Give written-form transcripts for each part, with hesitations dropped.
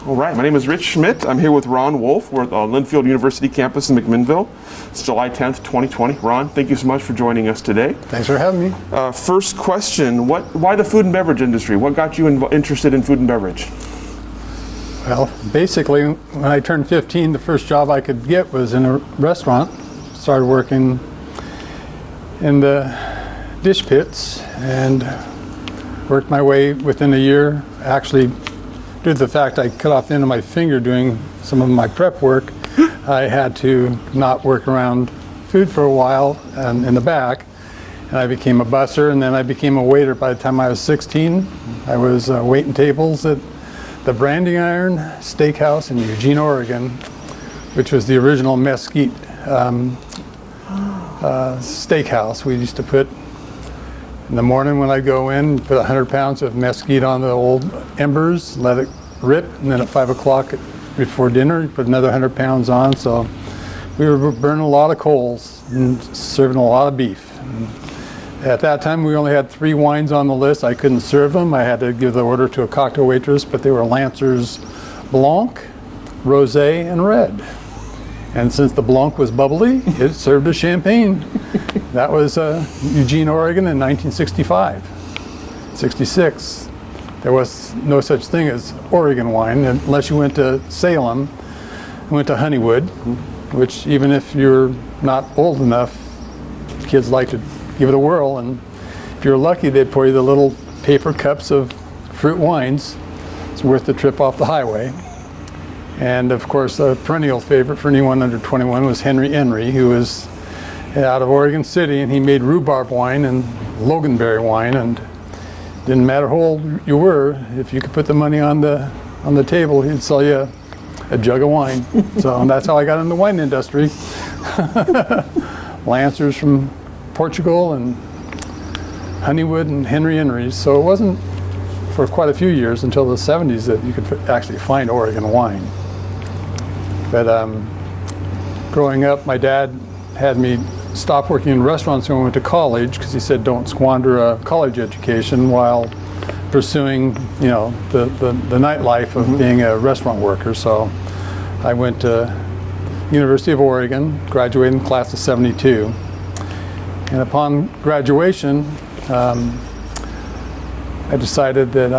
All right, my name is Rich Schmidt. I'm here with Ron Wolf. We're at the Linfield University campus in McMinnville. It's July 10th, 2020. Ron, thank you so much for joining us today. Thanks for having me. First question, why the food and beverage industry? What got you interested in food and beverage? Well, basically, when I turned 15, the first job I could get was in a restaurant. Started working in the dish pits and worked my way within a year. Actually, due to the fact I cut off the end of my finger doing some of my prep work, I had to not work around food for a while and in the back. And I became a busser, and then I became a waiter by the time I was 16. I was waiting tables at the Branding Iron Steakhouse in Eugene, Oregon, which was the original mesquite steakhouse. We used to put, in the morning when I go in, put 100 pounds of mesquite on the old embers, let it rip, and then at 5 o'clock before dinner, put another 100 pounds on. So we were burning a lot of coals and serving a lot of beef. And at that time, we only had 3 wines on the list. I couldn't serve them. I had to give the order to a cocktail waitress, but they were Lancers Blanc, Rosé, and Red. And since the Blanc was bubbly, it served as champagne. That was Eugene, Oregon in 1965, 66. There was no such thing as Oregon wine unless you went to Salem, went to Honeywood, which even if you're not old enough, kids like to give it a whirl. And if you're lucky, they'd pour you the little paper cups of fruit wines. It's worth the trip off the highway. And of course, a perennial favorite for anyone under 21 was Henry, who was out of Oregon City, and he made rhubarb wine and loganberry wine, and didn't matter how old you were, if you could put the money on the table, he'd sell you a jug of wine. So that's how I got in the wine industry. Lancers from Portugal and Honeywood and Henry's. So it wasn't for quite a few years until the 70s that you could actually find Oregon wine. But growing up, my dad had me stop working in restaurants when I went to college because he said don't squander a college education while pursuing, the nightlife of being a restaurant worker. So I went to University of Oregon, graduated in class of 72. And upon graduation, I decided that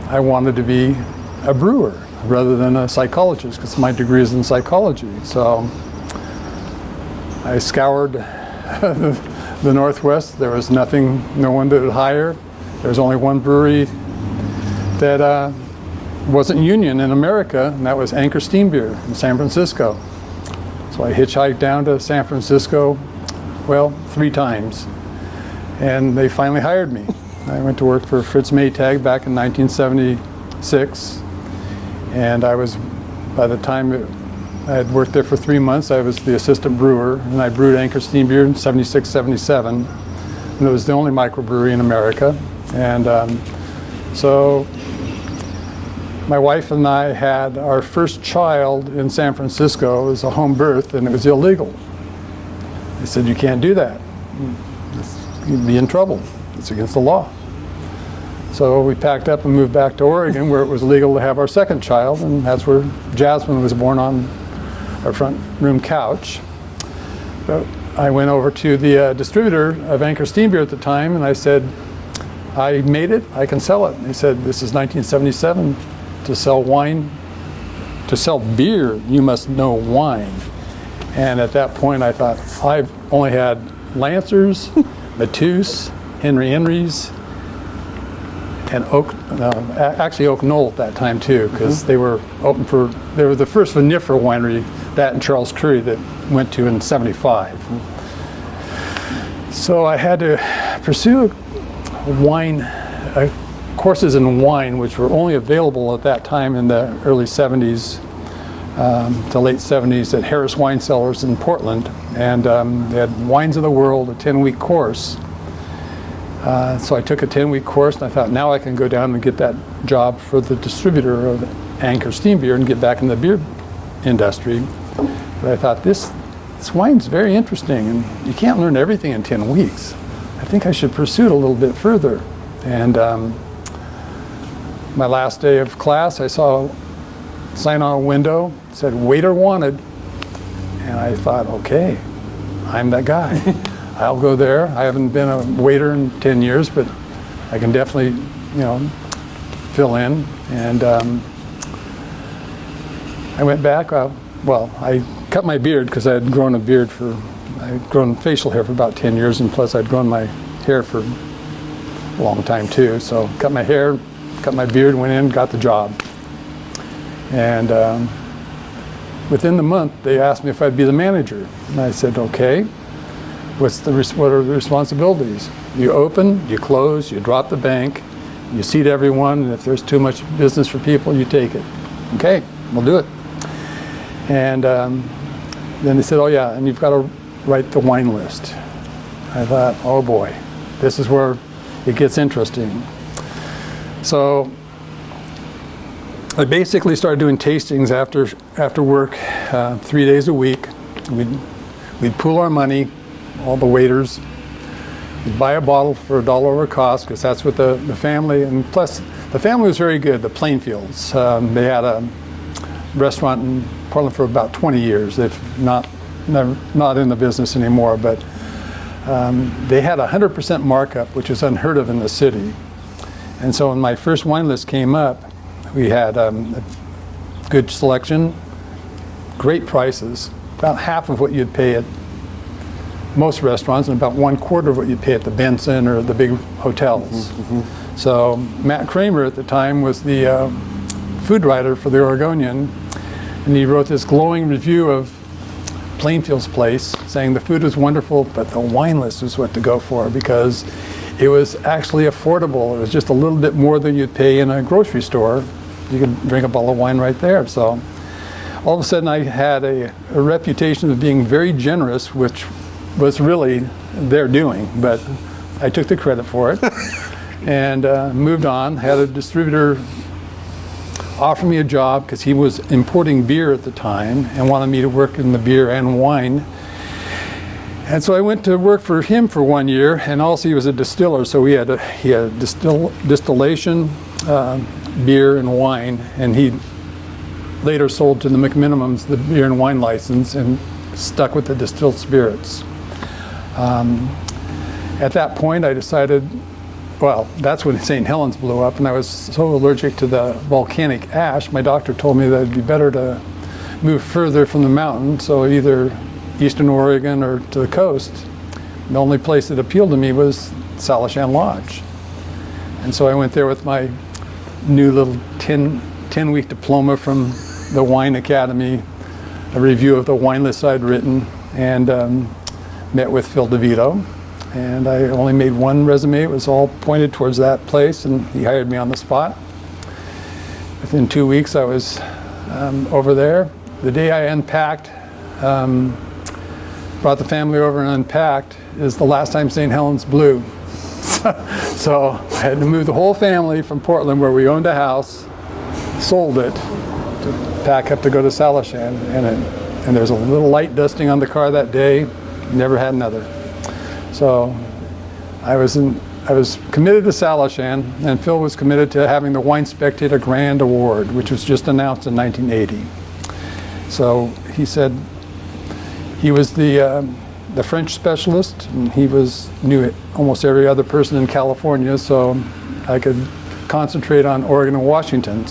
I wanted to be a brewer rather than a psychologist because my degree is in psychology. So I scoured the Northwest. There was no one that would hire. There was only one brewery that wasn't union in America, and that was Anchor Steam Beer in San Francisco. So I hitchhiked down to San Francisco, 3 times, and they finally hired me. I went to work for Fritz Maytag back in 1976, and by the time I had worked there for 3 months, I was the assistant brewer, and I brewed Anchor Steam Beer in 76, 77, and it was the only microbrewery in America. And so my wife and I had our first child in San Francisco. It was a home birth, and it was illegal. They said, you can't do that. You'd be in trouble. It's against the law. So we packed up and moved back to Oregon, where it was legal to have our second child, and that's where Jasmine was born on our front room couch. But I went over to the distributor of Anchor Steam Beer at the time, and I said, I made it, I can sell it. And he said, this is 1977. To sell wine, to sell beer, you must know wine. And at that point, I thought, I've only had Lancers, Matus, Henry's, and Oak Knoll at that time too, because they were the first vinifera winery, that and Charles Curry, that went to in 75. So I had to pursue courses in wine, which were only available at that time in the early 70s to late 70s at Harris Wine Cellars in Portland. And they had Wines of the World, a 10-week course. So I took a 10-week course, and I thought, now I can go down and get that job for the distributor of Anchor Steam Beer and get back in the beer industry. But I thought, this wine's very interesting, and you can't learn everything in 10 weeks. I think I should pursue it a little bit further. And my last day of class, I saw sign on a window, said waiter wanted. And I thought, okay, I'm that guy. I'll go there. I haven't been a waiter in 10 years, but I can definitely, fill in. And I went back. I cut my beard because I had grown I'd grown facial hair for about 10 years, and plus I'd grown my hair for a long time too. So cut my hair, cut my beard, went in, got the job. And within the month, they asked me if I'd be the manager. And I said, okay, what are the responsibilities? You open, you close, you drop the bank, you seat everyone, and if there's too much business for people, you take it. Okay, we'll do it. And then they said, oh yeah, and you've got to write the wine list. I thought, oh boy, this is where it gets interesting. So I basically started doing tastings after work 3 days a week. We'd pool our money, all the waiters. We'd buy a bottle for $1 over cost, because that's what the family, and plus the family was very good, the Plainfields. They had a restaurant in Portland for about 20 years. They've not in the business anymore, but they had 100% markup, which is unheard of in the city. And so when my first wine list came up, we had a good selection, great prices, about half of what you'd pay at most restaurants, and about 1/4 of what you'd pay at the Benson or the big hotels. Mm-hmm. So Matt Kramer at the time was the food writer for the Oregonian, and he wrote this glowing review of Plainfields place, saying the food was wonderful, but the wine list was what to go for, because it was actually affordable. It was just a little bit more than you'd pay in a grocery store. You could drink a bottle of wine right there. So all of a sudden I had a reputation of being very generous, which was really their doing, but I took the credit for it. And moved on. Had a distributor offer me a job because he was importing beer at the time and wanted me to work in the beer and wine. And so I went to work for him for 1 year, and also he was a distiller, so he had distillation, beer and wine, and he later sold to the McMinimums the beer and wine license and stuck with the distilled spirits. At that point I decided, well, that's when St. Helens blew up, and I was so allergic to the volcanic ash, my doctor told me that it'd be better to move further from the mountain, so either Eastern Oregon or to the coast. The only place that appealed to me was Salishan Lodge. And so I went there with my new little 10-week diploma from the Wine Academy, a review of the wine list I'd written, and met with Phil DeVito. And I only made one resume. It was all pointed towards that place, and he hired me on the spot. Within 2 weeks, I was over there. The day I unpacked, brought the family over and unpacked, is the last time St. Helens blew. So I had to move the whole family from Portland, where we owned a house, sold it, to pack up to go to Salishan. And there's a little light dusting on the car that day. Never had another. So I was committed to Salishan, and Phil was committed to having the Wine Spectator Grand Award, which was just announced in 1980. So he said he was the French specialist, and he knew almost every other person in California, so I could concentrate on Oregon and Washington.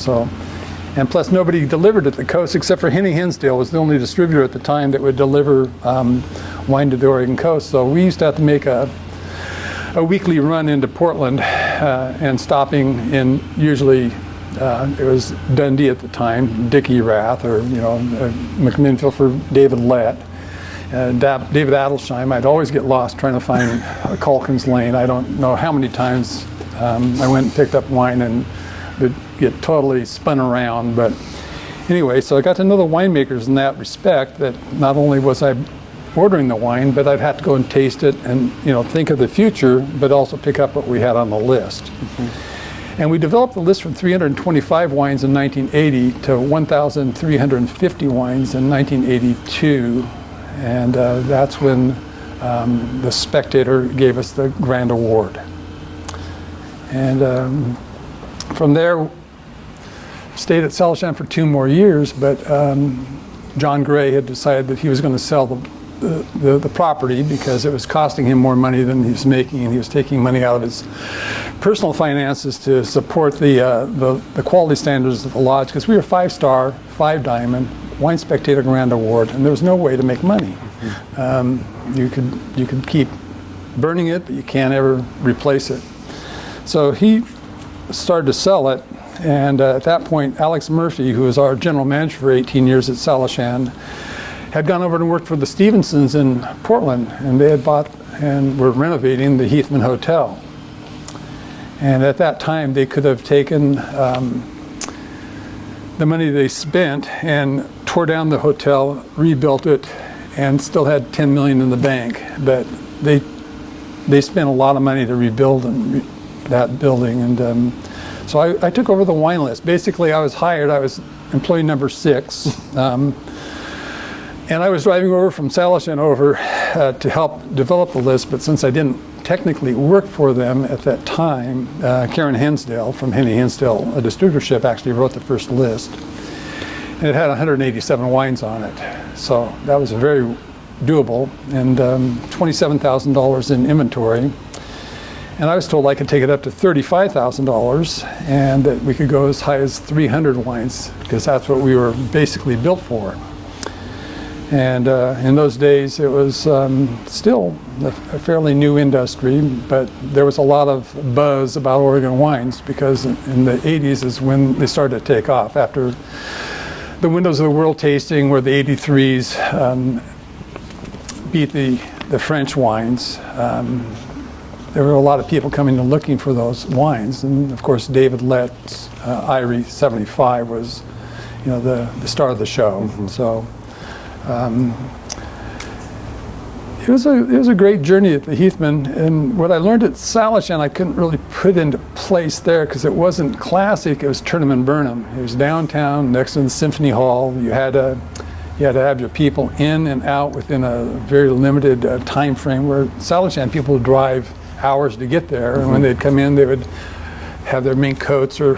And plus nobody delivered at the coast except for Henny Hinsdale was the only distributor at the time that would deliver wine to the Oregon coast. So we used to have to make a weekly run into Portland and stopping in, usually it was Dundee at the time, Dickie Rath, or McMinnville for David Lett. David Adelsheim. I'd always get lost trying to find Calkins Lane. I don't know how many times I went and picked up wine and would get totally spun around. But anyway, so I got to know the winemakers in that respect, that not only was I ordering the wine, but I'd have to go and taste it and think of the future, but also pick up what we had on the list. Mm-hmm. And we developed the list from 325 wines in 1980 to 1,350 wines in 1982. And that's when the Spectator gave us the Grand Award. And from there, stayed at Celichan for 2 more years, but John Gray had decided that he was going to sell the property because it was costing him more money than he was making, and he was taking money out of his personal finances to support the quality standards of the lodge, because we were 5-star, 5-diamond, Wine Spectator Grand Award, and there was no way to make money. You could keep burning it, but you can't ever replace it. So he started to sell it, and at that point, Alex Murphy, who was our general manager for 18 years at Celichan, had gone over and worked for the Stevensons in Portland, and they had bought and were renovating the Heathman Hotel. And at that time, they could have taken the money they spent and tore down the hotel, rebuilt it, and still had $10 million in the bank. But they spent a lot of money to rebuild that building, and so I took over the wine list. Basically, I was hired. I was employee number 6. And I was driving over from Celichan over to help develop the list, but since I didn't technically work for them at that time, Karen Hensdale from Henny Hensdale, a distributorship, actually wrote the first list. And it had 187 wines on it. So that was very doable, and $27,000 in inventory. And I was told I could take it up to $35,000 and that we could go as high as 300 wines, because that's what we were basically built for. And in those days, it was still a fairly new industry, but there was a lot of buzz about Oregon wines, because in the 80s is when they started to take off. After the Windows of the World tasting, where the 83s beat the French wines, there were a lot of people coming and looking for those wines. And of course, David Lett's Irie 75 was, the star of the show. Mm-hmm. So. It was a great journey at the Heathman, and what I learned at Celichan I couldn't really put into place there, because it wasn't classic. It was Turnham and Burnham. It was downtown next to the Symphony Hall. You had to have your people in and out within a very limited time frame, where Celichan people would drive hours to get there. Mm-hmm. And when they'd come in, they would have their mink coats or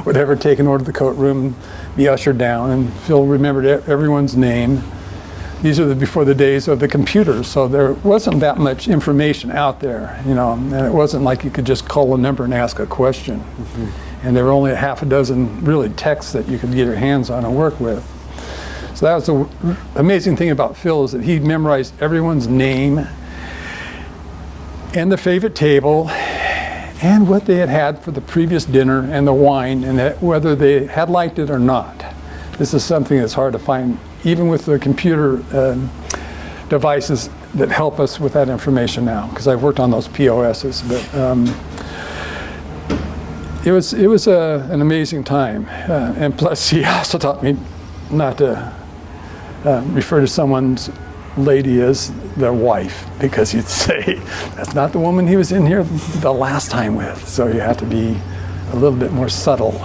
whatever taken over to the coat room and be ushered down, and Phil remembered everyone's name. These are before the days of the computers, so there wasn't that much information out there, and it wasn't like you could just call a number and ask a question. Mm-hmm. And there were only a half a dozen really texts that you could get your hands on and work with. So that was the amazing thing about Phil, is that he memorized everyone's name and the favorite table and what they had for the previous dinner and the wine, and whether they had liked it or not. This is something that's hard to find, even with the computer devices that help us with that information now, because I've worked on those POSs. But it was an amazing time, and plus he also taught me not to refer to someone's lady as their wife, because he'd say that's not the woman he was in here the last time with. So you have to be a little bit more subtle.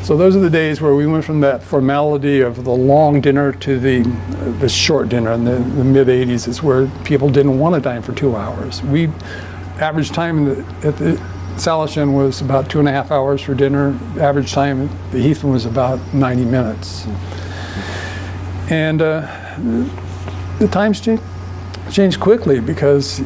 So those are the days where we went from that formality of the long dinner to the short dinner. In the mid 80s is where people didn't want to dine for 2 hours. Average time at the Celichan was about 2.5 hours for dinner. Average time at the Heathman was about 90 minutes. And the times changed quickly, because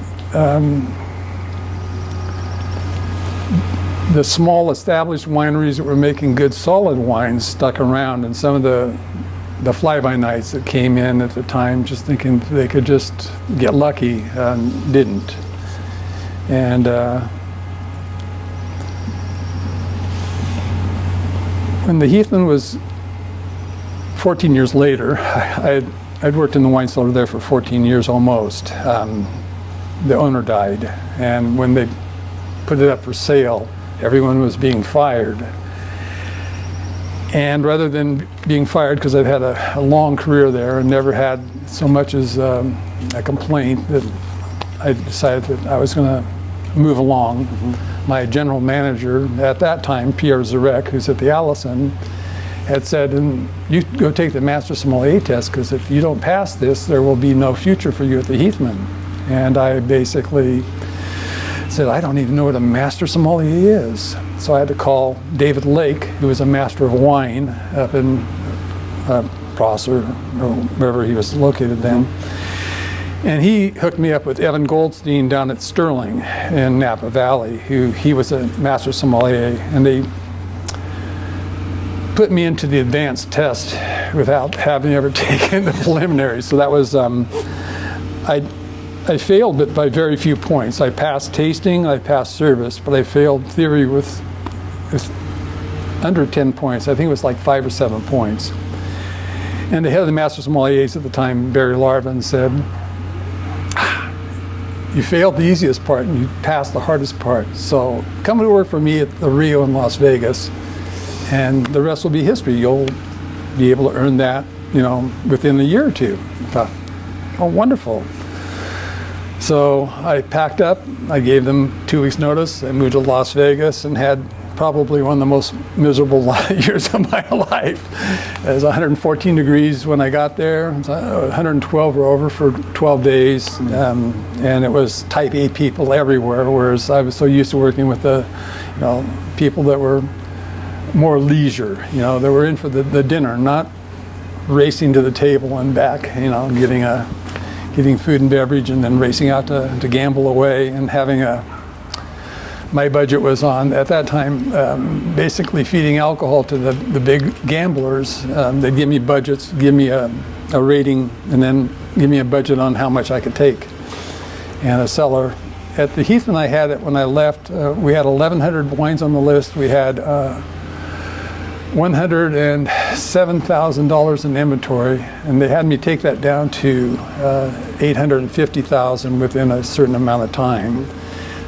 the small established wineries that were making good solid wines stuck around, and some of the fly-by-nights that came in at the time just thinking they could just get lucky didn't. And when the Heathman was 14 years later, I'd worked in the wine cellar there for 14 years almost. The owner died, and when they put it up for sale, everyone was being fired. And rather than being fired, because I've had a long career there and never had so much as a complaint, that I decided that I was going to move along. Mm-hmm. My general manager at that time, Pierre Zarek, who's at the Allison, had said, and you go take the Master Sommelier test, because if you don't pass this, there will be no future for you at the Heathman. And I basically said, I don't even know what a Master Sommelier is. So I had to call David Lake, who was a master of wine up in Prosser, or wherever he was located then. And he hooked me up with Evan Goldstein down at Sterling in Napa Valley, he was a master sommelier, and they put me into the advanced test without having ever taken the preliminary. So that was, I failed, but by very few points. I passed tasting, I passed service, but I failed theory with under 10 points. I think it was like 5 or 7 points. And the head of the Master Sommeliers at the time, Barry Larvin, said, you failed the easiest part and you passed the hardest part. So come to work for me at the Rio in Las Vegas, and the rest will be history. You'll be able to earn that, within a year or two. I thought, oh, wonderful. So I packed up, I gave them 2 weeks notice, I moved to Las Vegas and had probably one of the most miserable years of my life. It was 114 degrees when I got there, 112 were over for 12 days, and it was type A people everywhere, whereas I was so used to working with the people that were more leisure, that were in for the dinner, not racing to the table and back, getting food and beverage and then racing out to gamble away and having my budget was on, at that time, basically feeding alcohol to the big gamblers. They'd give me budgets, give me a rating, and then give me a budget on how much I could take. And a cellar. At the Heathman I had it when I left, we had 1,100 wines on the list. We had $107,000 in inventory, and they had me take that down to $850,000 within a certain amount of time.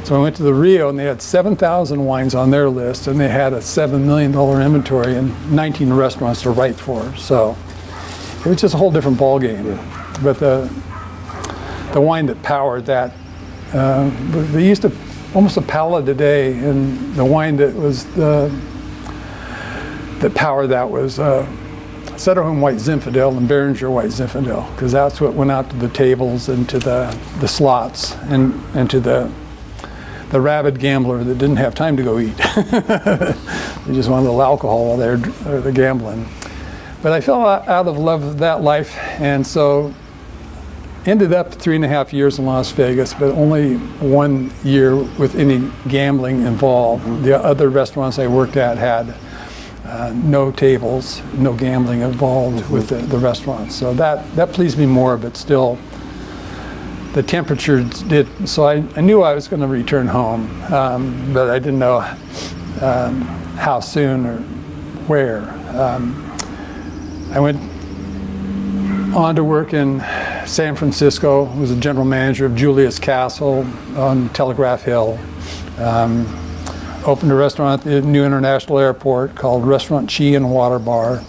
So I went to the Rio, and they had 7,000 wines on their list, and they had a $7 million inventory and 19 restaurants to write for. So it was just a whole different ballgame. Yeah. But the wine that powered that, they used to almost a pallet a day, and the wine that was that powered that was Sederholm White Zinfandel and Beringer White Zinfandel, because that's what went out to the tables and to the slots and to the rabid gambler that didn't have time to go eat. They just wanted a little alcohol while they're gambling. But I fell out of love with that life, and so ended up 3.5 years in Las Vegas, but only 1 year with any gambling involved. Mm-hmm. The other restaurants I worked at had no tables, no gambling involved mm-hmm. with the restaurants. So that pleased me more, but still the temperature did. So I knew I was going to return home, but I didn't know how soon or where. I went on to work in San Francisco, was a general manager of Julius Castle on Telegraph Hill. Opened a restaurant at the new international airport called Restaurant Chi and Water Bar.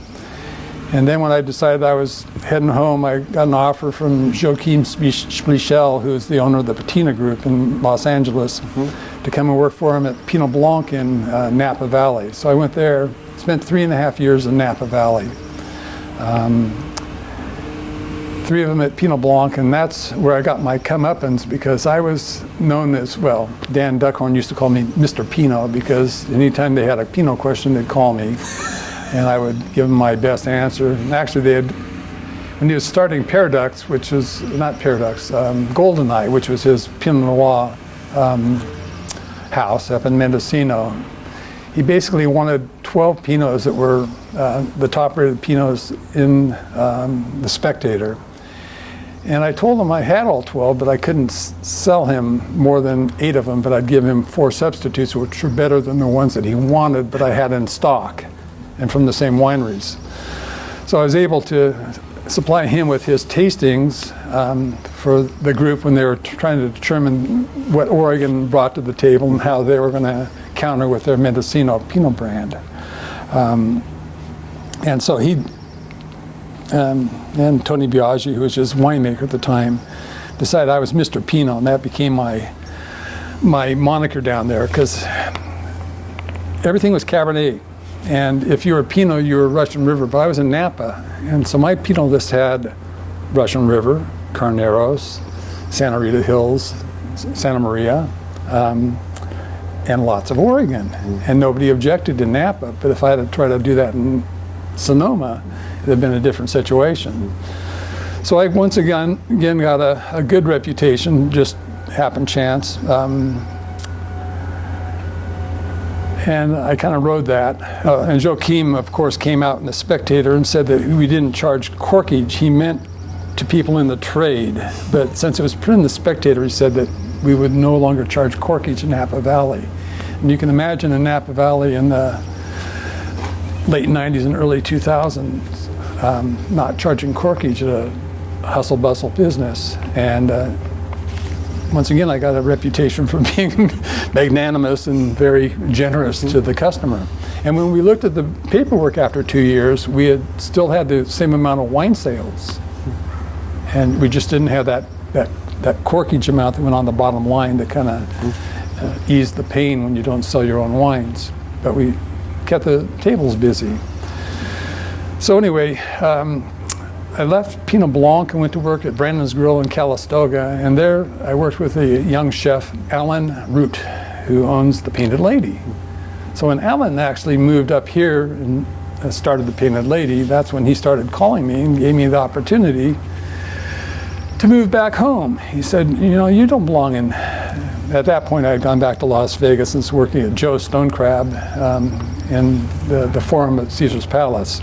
And then when I decided I was heading home, I got an offer from Joachim Splichel, who is the owner of the Patina Group in Los Angeles, mm-hmm. to come and work for him at Pinot Blanc in Napa Valley. So I went there, spent 3.5 years in Napa Valley. 3 of them at Pinot Blanc, and that's where I got my comeuppance, because I was known as, well, Dan Duckhorn used to call me Mr. Pinot, because anytime they had a Pinot question, they'd call me, and I would give them my best answer. And actually, when he was starting Paradox, which was, not Paradox, Goldeneye, which was his Pinot Noir house up in Mendocino, he basically wanted 12 Pinots that were the top-rated Pinots in the Spectator. And I told him I had all 12, but I couldn't sell him more than 8 of them, but I'd give him 4 substitutes, which were better than the ones that he wanted, but I had in stock and from the same wineries. So I was able to supply him with his tastings for the group when they were trying to determine what Oregon brought to the table and how they were going to counter with their Mendocino Pinot brand. And so he and Tony Biaggi, who was his winemaker at the time, decided I was Mr. Pinot, and that became my moniker down there, because everything was Cabernet. And if you were Pinot, you were Russian River, but I was in Napa. And so my Pinot list had Russian River, Carneros, Santa Rita Hills, Santa Maria, and lots of Oregon, and nobody objected in Napa. But if I had to try to do that in Sonoma, it'd have been a different situation. So I once again got a good reputation, just happened chance. And I kind of rode that. And Joachim, of course, came out in the Spectator and said that we didn't charge corkage. He meant to people in the trade. But since it was put in the Spectator, he said that we would no longer charge corkage in Napa Valley. And you can imagine in Napa Valley in the late 90s and early 2000s, not charging corkage at a hustle bustle business. And once again, I got a reputation for being magnanimous and very generous to the customer. And when we looked at the paperwork after 2 years, we had still had the same amount of wine sales. And we just didn't have that corkage amount that went on the bottom line that kind of eased the pain when you don't sell your own wines. But we kept the tables busy. So anyway, I left Pinot Blanc and went to work at Brandon's Grill in Calistoga, and there I worked with a young chef, Alan Root, who owns the Painted Lady. So when Alan actually moved up here and started the Painted Lady, that's when he started calling me and gave me the opportunity to move back home. He said, you know, you don't belong in... At that point, I had gone back to Las Vegas and was working at Joe Stonecrab in the Forum at Caesar's Palace.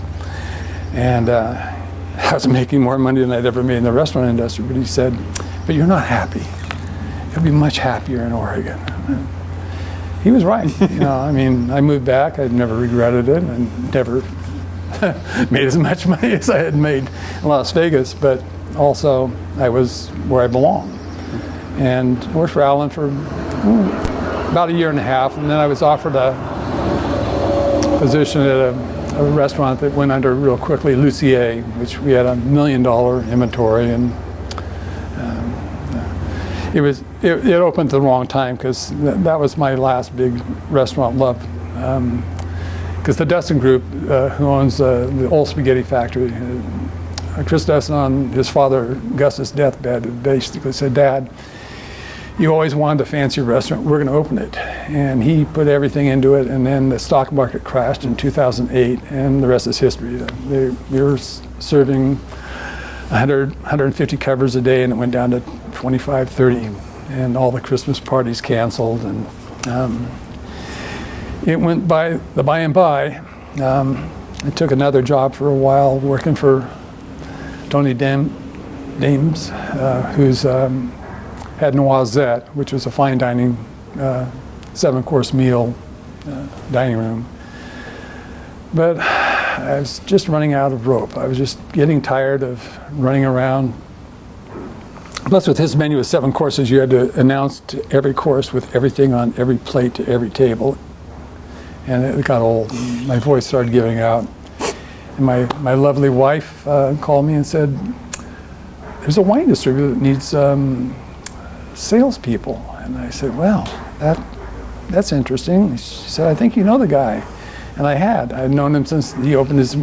And I was making more money than I'd ever made in the restaurant industry, but he said, but you're not happy. You'll be much happier in Oregon. He was right. You know, I mean, I moved back. I'd never regretted it and never made as much money as I had made in Las Vegas, but also I was where I belong. And worked for Alan for about a year and a half, and then I was offered a position at a restaurant that went under real quickly, Lucier, which we had $1 million inventory, and it opened at the wrong time because that was my last big restaurant love. Because the Dustin Group, who owns the old spaghetti factory, Chris Dustin, on his father Gus's deathbed, basically said, Dad, you always wanted a fancy restaurant, we're going to open it. And he put everything into it, and then the stock market crashed in 2008, and the rest is history. We were serving 100, 150 covers a day, and it went down to 25, 30, and all the Christmas parties canceled. And it went by and by. I took another job for a while, working for Tony Dames, who's had Noisette, which was a fine dining 7-course meal dining room. But I was just running out of rope. I was just getting tired of running around. Plus, with his menu of 7 courses, you had to announce to every course with everything on every plate to every table. And it got old. My voice started giving out. And my lovely wife called me and said, there's a wine distributor that needs salespeople. And I said, well, that's interesting. She said, I think you know the guy. And I had known him since he opened his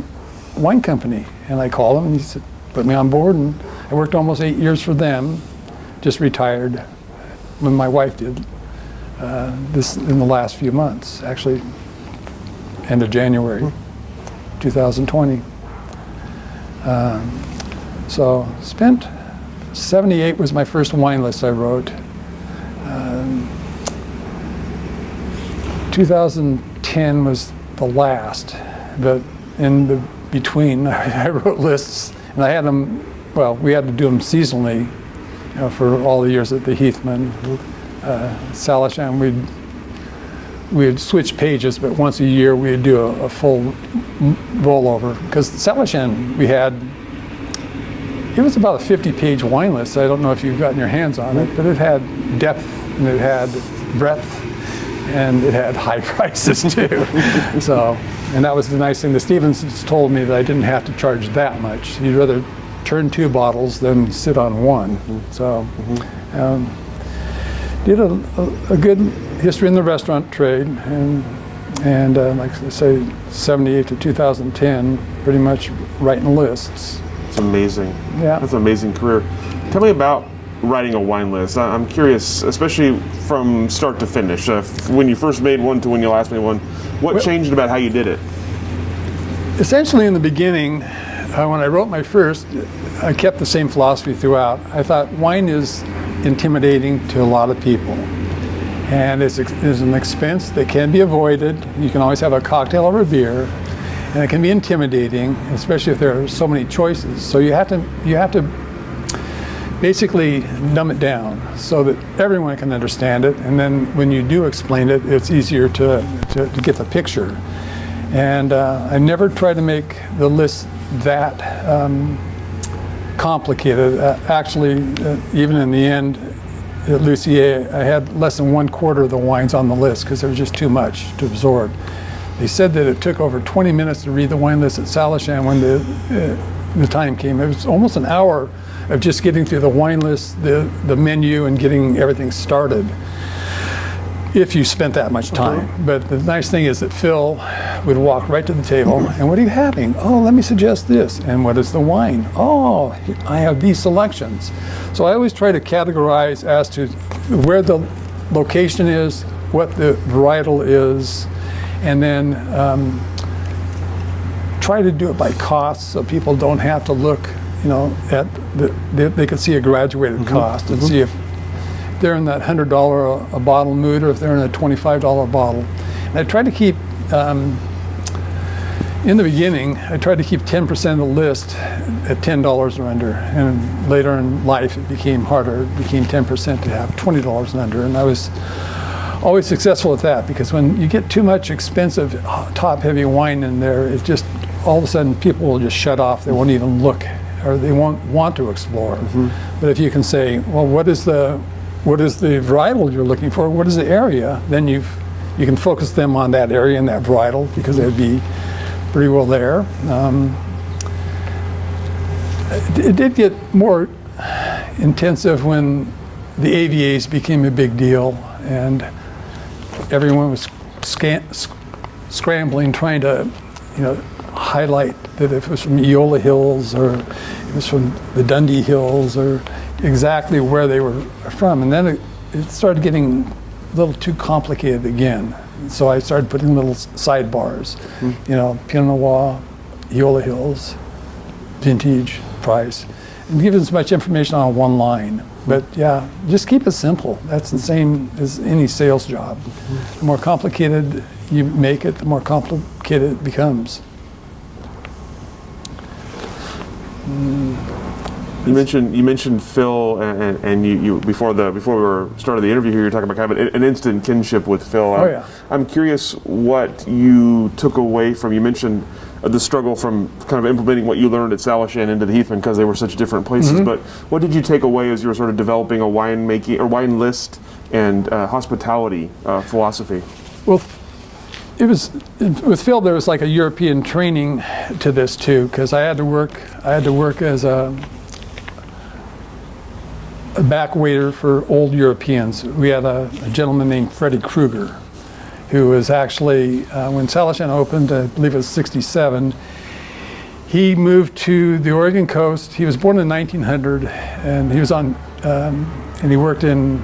wine company. And I called him and he said, put me on board. And I worked almost 8 years for them, just retired when my wife did this in the last few months, actually end of January 2020. So spent 78 was my first wine list I wrote. 2010 was the last, but in the between I wrote lists, and I had them, well, we had to do them seasonally, you know, for all the years at the Heathman. Salishan, we'd switch pages, but once a year we'd do a full rollover. Because Salishan we had, it was about a 50-page wine list. I don't know if you've gotten your hands on it, but it had depth and it had breadth and it had high prices too. So, and that was the nice thing. The Stevensons told me that I didn't have to charge that much. You'd rather turn 2 bottles than sit on 1. So, did a good history in the restaurant trade, and like I say, 78 to 2010, pretty much writing lists. It's amazing. Yeah. That's an amazing career. Tell me about writing a wine list? I'm curious, especially from start to finish. When you first made one to when you last made one, what changed about how you did it? Essentially, in the beginning, when I wrote my first, I kept the same philosophy throughout. I thought wine is intimidating to a lot of people, and it's an expense that can be avoided. You can always have a cocktail or a beer, and it can be intimidating, especially if there are so many choices. So you have to basically dumb it down so that everyone can understand it, and then when you do explain it, it's easier to get the picture. And I never try to make the list that complicated. Actually, even in the end, at Lucier, I had less than 1/4 of the wines on the list because there was just too much to absorb. They said that it took over 20 minutes to read the wine list at Salachan when the time came. It was almost an hour of just getting through the wine list, the menu, and getting everything started, if you spent that much time. But the nice thing is that Phil would walk right to the table, and what are you having? Oh, let me suggest this. And what is the wine? Oh, I have these selections. So I always try to categorize as to where the location is, what the varietal is, and then try to do it by cost so people don't have to look, at they can see a graduated cost and see if they're in that $100 a bottle mood or if they're in a $25 bottle. And I try to keep, in the beginning, I tried to keep 10% of the list at $10 or under. And later in life, it became harder. It became 10% to have $20 and under. And I was always successful at that, because when you get too much expensive, top-heavy wine in there, it just, all of a sudden, people will just shut off. They won't even look, or they won't want to explore. But if you can say, well, what is the varietal you're looking for? What is the area? Then you can focus them on that area and that varietal, because they'd be pretty well there. It did get more intensive when the AVAs became a big deal, and everyone was scrambling, trying to, highlight that if it was from Eola Hills or it was from the Dundee Hills or exactly where they were from. And then it started getting a little too complicated again. So I started putting little sidebars, Pinot Noir, Eola Hills, vintage, price, and give as much information on one line. But yeah, just keep it simple. That's the same as any sales job. The more complicated you make it, the more complicated it becomes. You mentioned Phil, and you before we started the interview here, you were talking about kind of an instant kinship with Phil. Oh yeah. I'm curious what you took away from. You mentioned the struggle from kind of implementing what you learned at Salachan into the Heathman, because they were such different places. But what did you take away as you were sort of developing a wine list and hospitality philosophy? Well, it was with Phil. There was like a European training to this too, because I had to work as a back waiter for old Europeans. We had a gentleman named Freddie Kruger, who was actually, when Salachan opened, I believe it was '67, he moved to the Oregon coast. He was born in 1900, and he was and he worked in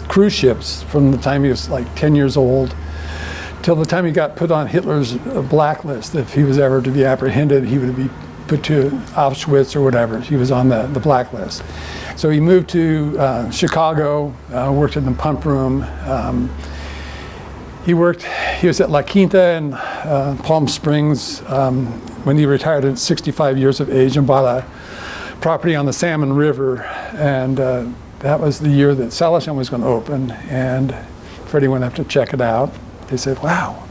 cruise ships from the time he was like 10 years old till the time he got put on Hitler's blacklist. If he was ever to be apprehended, he would be put to Auschwitz or whatever. He was on the blacklist. So he moved to Chicago, worked in the pump room. He was at La Quinta in Palm Springs when he retired at 65 years of age, and bought a property on the Salmon River. And that was the year that Salachan was going to open, and Freddie went up to check it out. They said, wow,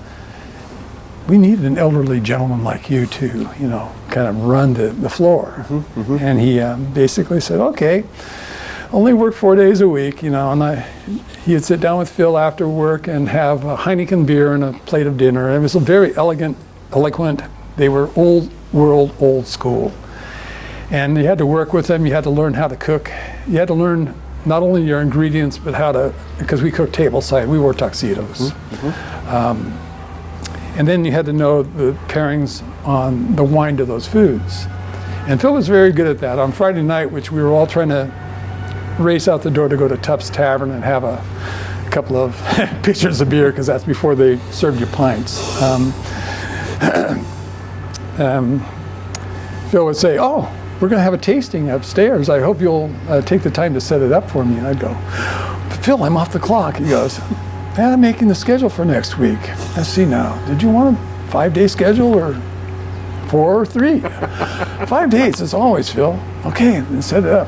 we need an elderly gentleman like you to, kind of run the floor. And he basically said, okay, only work 4 days a week, and he'd sit down with Phil after work and have a Heineken beer and a plate of dinner. It was a very eloquent. They were old world, old school. And you had to work with them. You had to learn how to cook. You had to learn not only your ingredients, but because we cooked tableside, we wore tuxedos. And then you had to know the pairings on the wine to those foods. And Phil was very good at that. On Friday night, which we were all trying to race out the door to go to Tup's Tavern and have a couple of pitchers of beer, because that's before they served you pints. Phil would say, "Oh, we're going to have a tasting upstairs. I hope you'll take the time to set it up for me." And I'd go, "Phil, I'm off the clock." He goes, "Yeah, I'm making the schedule for next week." Let's see now. Did you want a 5-day schedule or 4 or 3? 5 days as always, Phil. Okay, then set it up.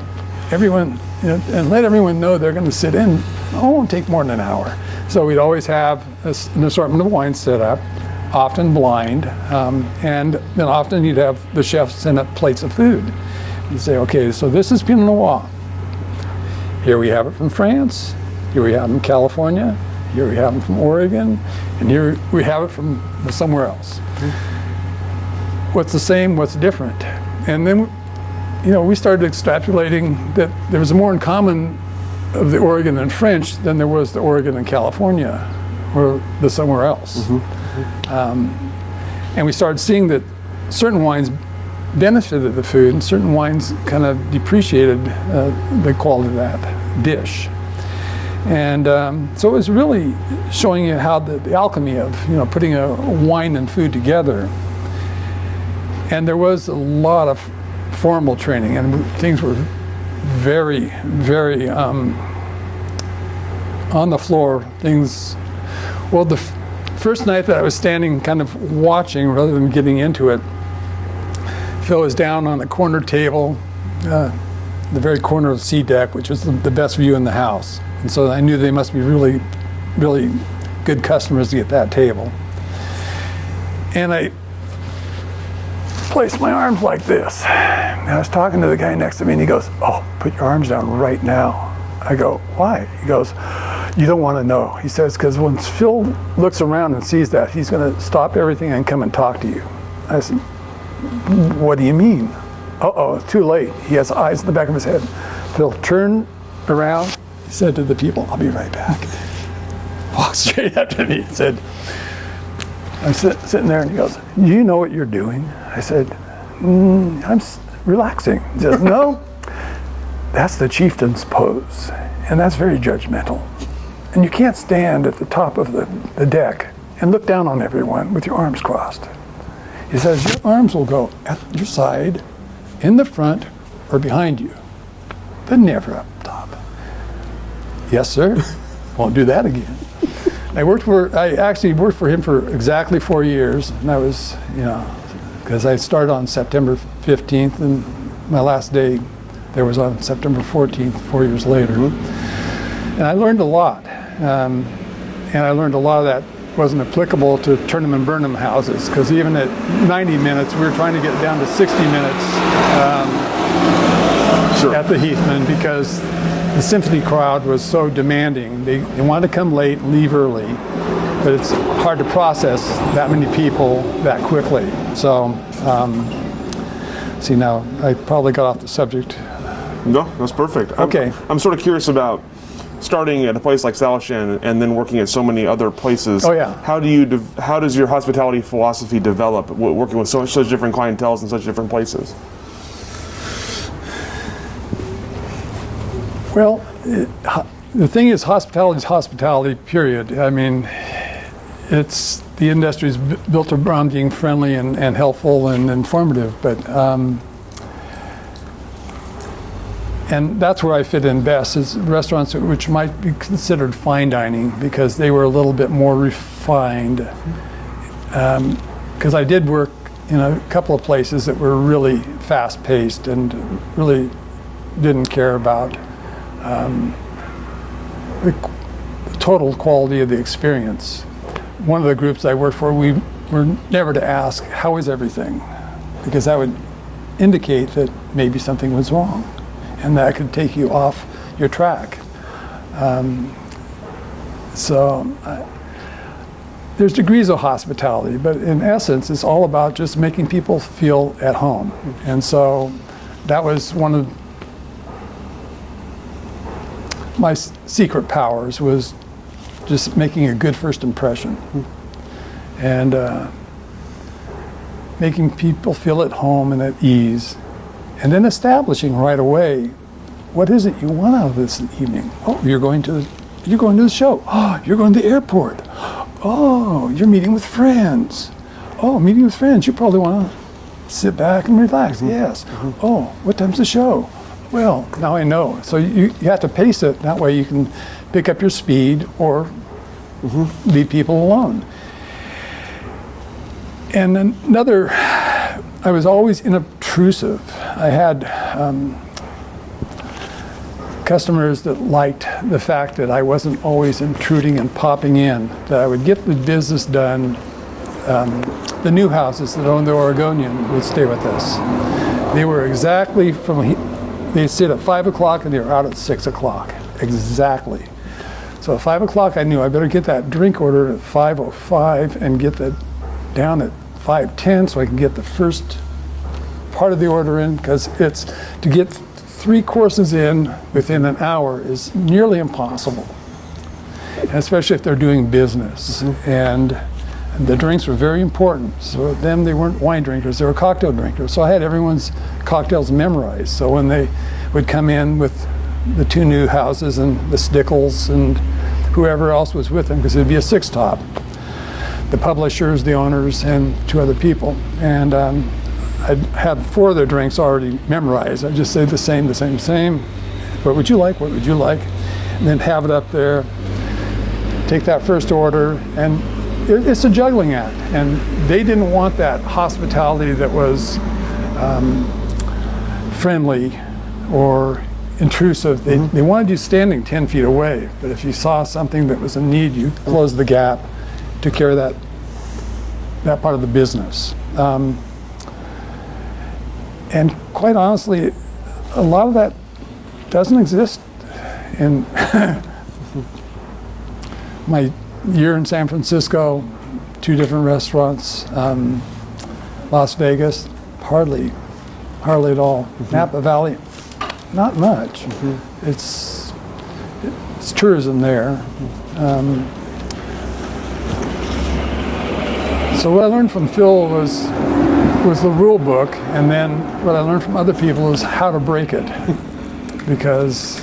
Everyone, and let everyone know they're going to sit in. It won't take more than an hour. So we'd always have an assortment of wines set up, often blind, and then often you'd have the chef send up plates of food. You'd say, "Okay, so this is Pinot Noir. Here we have it from France. Here we have it from California. Here we have it from Oregon, and here we have it from somewhere else. What's the same? What's different?" And then, we started extrapolating that there was more in common of the Oregon and French than there was the Oregon and California, or the somewhere else. And we started seeing that certain wines benefited the food, and certain wines kind of depreciated the quality of that dish. And so it was really showing you how the alchemy of putting a wine and food together. And there was a lot of formal training, and things were very, very on the floor. Well, the first night that I was standing kind of watching rather than getting into it, Phil was down on the corner table, the very corner of the C deck, which was the best view in the house. And so I knew they must be really, really good customers to get that table. And I placed my arms like this. And I was talking to the guy next to me, and he goes, "Oh, put your arms down right now." I go, "Why?" He goes, "You don't want to know." He says, "Because when Phil looks around and sees that, he's going to stop everything and come and talk to you." I said, "What do you mean?" "Uh-oh, it's too late." He has eyes in the back of his head. "Phil, turn around," he said to the people. "I'll be right back." Walked straight up to me and said, I'm sitting there, and he goes, "Do you know what you're doing?" I said, "I'm relaxing." He says, "No, that's the chieftain's pose, and that's very judgmental. And you can't stand at the top of the deck and look down on everyone with your arms crossed." He says, "Your arms will go at your side, in the front, or behind you, but never up top." "Yes, sir." "Won't do that again." I actually worked for him for exactly 4 years, and I was, because I started on September 15th, and my last day there was on September 14th, 4 years later. And I learned a lot, and I learned a lot of that wasn't applicable to turn them and burn them houses, because even at 90 minutes, we were trying to get down to 60 minutes at the Heathman, because the symphony crowd was so demanding. They wanted to come late and leave early, but it's hard to process that many people that quickly. So, see, now I probably got off the subject. No, that's perfect. Okay. I'm sort of curious about starting at a place like Salishan and then working at so many other places. Oh, yeah. How does your hospitality philosophy develop, working with such different clienteles in such different places? Well, the thing is, hospitality is hospitality, period. I mean, the industry is built around being friendly and helpful and informative, but and that's where I fit in best, is restaurants which might be considered fine dining, because they were a little bit more refined. Because I did work in a couple of places that were really fast-paced and really didn't care about the total quality of the experience. One of the groups I worked for, we were never to ask, "How is everything?" Because that would indicate that maybe something was wrong, and that could take you off your track. There's degrees of hospitality, but in essence, it's all about just making people feel at home. And so that was one of my secret powers, was just making a good first impression and making people feel at home and at ease, and then establishing right away what is it you want out of this evening? Oh, you're going to the show. Oh, you're going to the airport. Oh, you're meeting with friends. Oh, meeting with friends. You probably want to sit back and relax. Yes. Oh, what time's the show? Well, now I know. So you have to pace it. That way you can pick up your speed or leave people alone. And another, I was always inobtrusive. I had customers that liked the fact that I wasn't always intruding and popping in, that I would get the business done. The new houses that owned the Oregonian would stay with us. They were exactly they stayed at 5 o'clock and they were out at 6 o'clock, exactly. So at 5 o'clock I knew I better get that drink ordered at 5:05 and get that down at 5:10 so I can get the first part of the order in, because it's to get 3 courses in within an hour is nearly impossible, and especially if they're doing business. And the drinks were very important. So them, they weren't wine drinkers, they were cocktail drinkers. So I had everyone's cocktails memorized. So when they would come in with the 2 new houses and the Stickles and whoever else was with them, because it'd be a 6-top, the publishers, the owners, and 2 other people. And I'd have 4 of their drinks already memorized. I'd just say the same. What would you like? What would you like? And then have it up there, take that first order, and it's a juggling act. And they didn't want that hospitality that was friendly or intrusive. They wanted you standing 10 feet away, but if you saw something that was a need, you closed the gap, took care of that part of the business. And quite honestly, a lot of that doesn't exist in my year in San Francisco, 2 different restaurants, Las Vegas, hardly at all. Napa Valley, not much. It's tourism there. So what I learned from Phil was the rule book, and then what I learned from other people is how to break it, because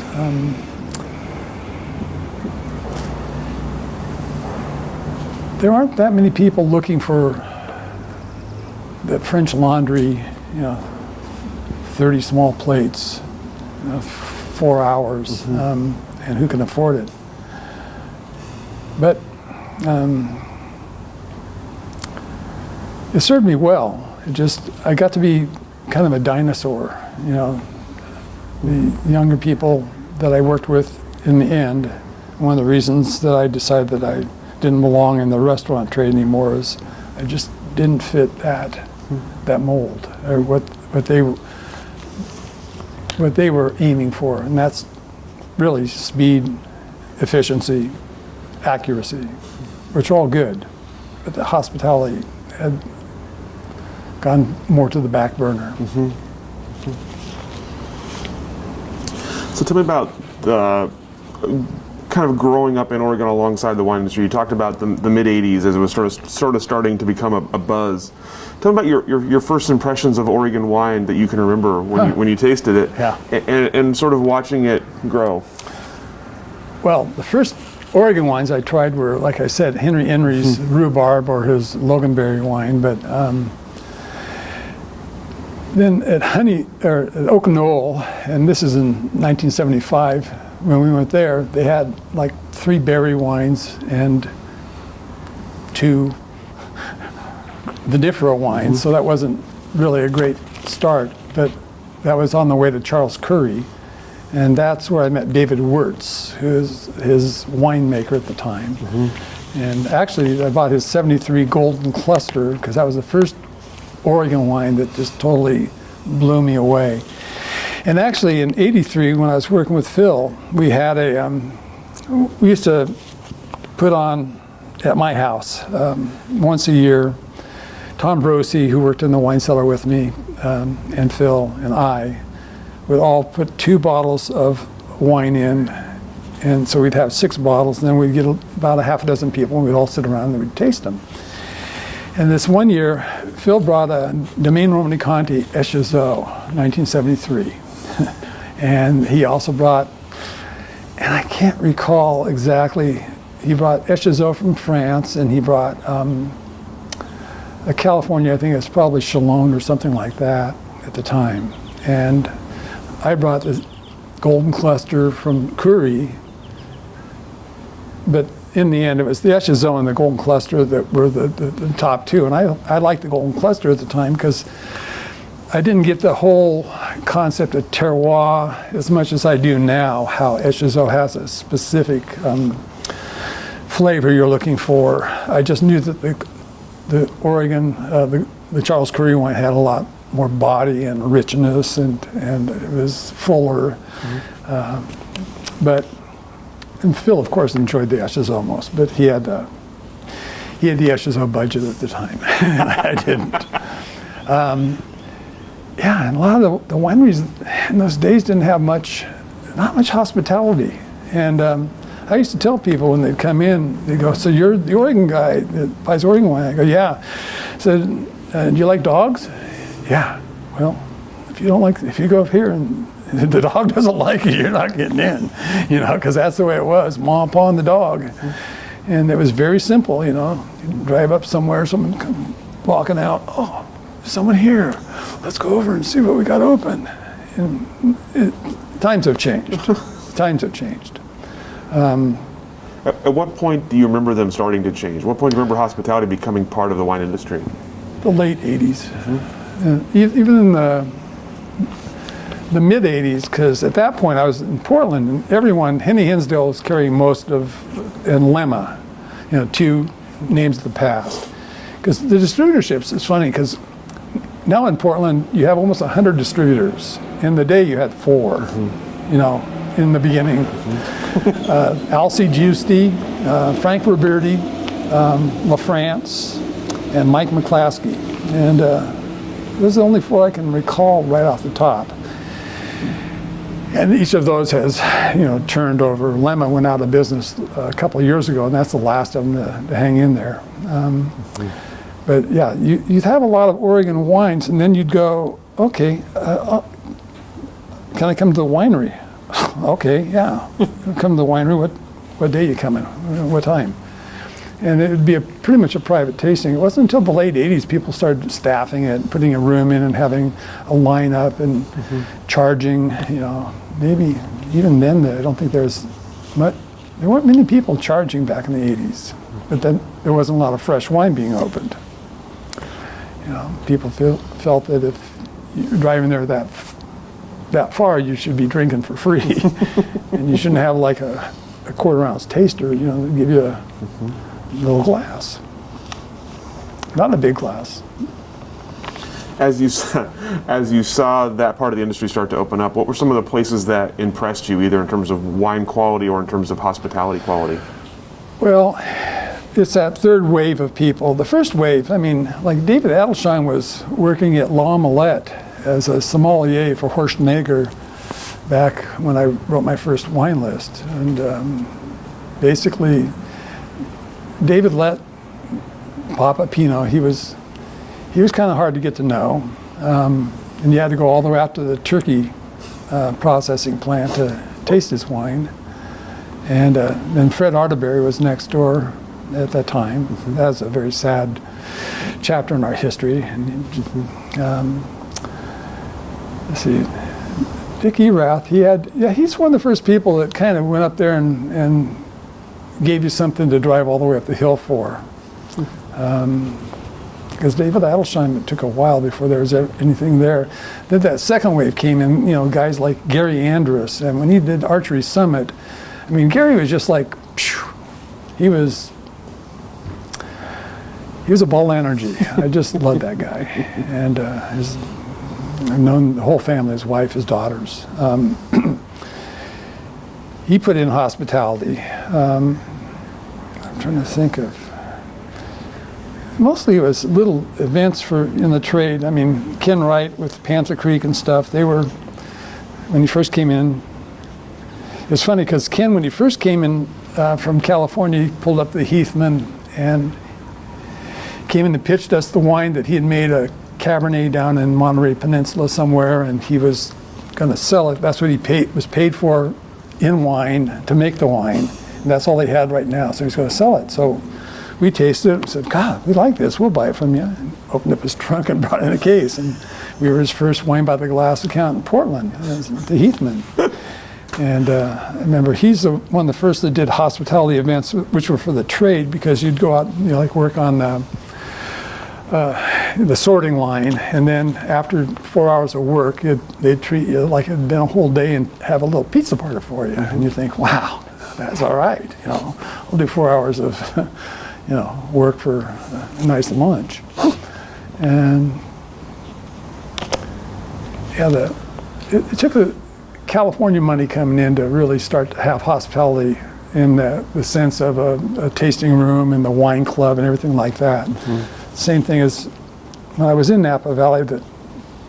there aren't that many people looking for that French Laundry, 30 small plates, 4 hours, and who can afford it. But it served me well. I got to be kind of a dinosaur, The younger people that I worked with in the end, one of the reasons that I decided that I didn't belong in the restaurant trade anymore is I just didn't fit that mold, or what they were aiming for, and that's really speed, efficiency, accuracy, which are all good, but the hospitality had gone more to the back burner. So tell me about kind of growing up in Oregon alongside the wine industry. You talked about the mid '80s as it was sort of starting to become a buzz. Tell me about your first impressions of Oregon wine that you can remember when you tasted it, and sort of watching it grow. Well, the first Oregon wines I tried were, like I said, Henry Henry's Rhubarb or his Loganberry wine, but then at Oak Knoll, and this is in 1975, when we went there, they had like 3 berry wines and 2 vinifera wines, so that wasn't really a great start, but that was on the way to Charles Curry, and that's where I met David Wirtz, who is his winemaker at the time. And actually I bought his 73 Golden Cluster, because that was the first Oregon wine that just totally blew me away. And actually in '83, when I was working with Phil, we had we used to put on at my house once a year. Tom Brosi, who worked in the wine cellar with me, and Phil and I would all put 2 bottles of wine in, and so we'd have 6 bottles, and then we'd get about a half a dozen people, and we'd all sit around and we'd taste them. And this one year, Phil brought a Domaine Romanée-Conti Echezeaux, 1973. And he also brought, and I can't recall exactly, he brought Echezot from France, and he brought a California, I think it's probably Chalon or something like that at the time. And I brought the Golden Cluster from Curie, but in the end it was the Echezot and the Golden Cluster that were the top two. And I liked the Golden Cluster at the time because I didn't get the whole concept of terroir as much as I do now, how Echezot has a specific flavor you're looking for. I just knew that the Oregon, the Charles Curry wine had a lot more body and richness, and it was fuller. And Phil, of course, enjoyed the Echezot most, but he had the Echezot budget at the time, and I didn't. Yeah, and a lot of the wineries in those days didn't have not much hospitality. And I used to tell people when they'd come in, they'd go, "So you're the Oregon guy that buys Oregon wine?" I go, "Yeah." I said, "Do you like dogs?" "Yeah." "Well, if you go up here and the dog doesn't like you, you're not getting in, because that's the way it was, ma and pa and the dog." And it was very simple, you drive up somewhere, someone come walking out, "Oh, someone here, let's go over and see what we got open." And times have changed. Times have changed. At what point do you remember them starting to change? What point do you remember hospitality becoming part of the wine industry? The late 80s. Even in the mid 80s, because at that point I was in Portland, and everyone, Henny Hinsdale was carrying most of, and Lemma, two names of the past. Because the distributorships, it's funny, because now in Portland you have almost 100 distributors. In the day you had 4, in the beginning. Alcy Giusti, Frank Roberti, LaFrance, and Mike McClaskey. And those are the only 4 I can recall right off the top. And each of those has, turned over. Lemma went out of business a couple of years ago, and that's the last of them to hang in there. But yeah, you'd have a lot of Oregon wines, and then you'd go, "Okay, can I come to the winery?" "Okay, yeah, come to the winery. What day you coming? What time?" And it would be pretty much a private tasting. It wasn't until the late 80s people started staffing it, putting a room in and having a lineup and charging, maybe even then I don't think there weren't many people charging back in the 80s, but then there wasn't a lot of fresh wine being opened. People felt that if you're driving there that far, you should be drinking for free. And you shouldn't have like a quarter-ounce taster, they give you a little glass. Not a big glass. As you saw that part of the industry start to open up, what were some of the places that impressed you, either in terms of wine quality or in terms of hospitality quality? Well, it's that third wave of people. The first wave, like David Adelschein was working at La Omelette as a sommelier for Horst Neger back when I wrote my first wine list. And basically, David let Papa Pinot, he was kind of hard to get to know. And you had to go all the way out to the turkey processing plant to taste his wine. And then Fred Arterberry was next door at that time. That was a very sad chapter in our history. And, let's see, Dick Erath, he's one of the first people that kind of went up there and gave you something to drive all the way up the hill for. Because David Adelschein, it took a while before there was anything there. Then that second wave came in, guys like Gary Andrus, and when he did Archery Summit, Gary was just like, phew, he was a ball of energy. I just loved that guy. And I've known the whole family, his wife, his daughters. He put in hospitality. I'm trying to think of, mostly it was little events in the trade. Ken Wright with Panther Creek and stuff, when he first came in, it was funny because Ken, when he first came in from California, he pulled up the Heathman and came in and pitched us the wine that he had made a Cabernet down in Monterey Peninsula somewhere, and he was going to sell it. That's what he was paid for in wine to make the wine, and that's all they had right now. So he's going to sell it. So we tasted it and said, God, we like this. We'll buy it from you. And opened up his trunk and brought in a case. And we were his first wine by the glass account in Portland, the Heathman. And I remember he's one of the first that did hospitality events, which were for the trade, because you'd go out, like work on the sorting line, and then after 4 hours of work, they'd treat you like it had been a whole day and have a little pizza party for you. And you think, wow, that's all right. We'll do 4 hours of work for a nice lunch. And yeah, it took the California money coming in to really start to have hospitality in the sense of a tasting room and the wine club and everything like that. Same thing as when I was in Napa Valley, that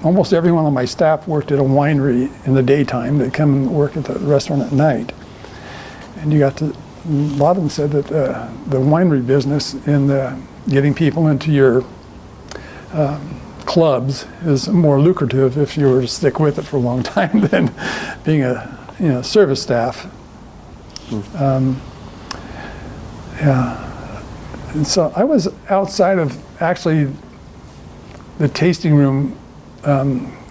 almost everyone on my staff worked at a winery in the daytime. They'd come and work at the restaurant at night. And a lot of them said that the winery business and getting people into your clubs is more lucrative if you were to stick with it for a long time than being a service staff. And so I was outside of actually the tasting room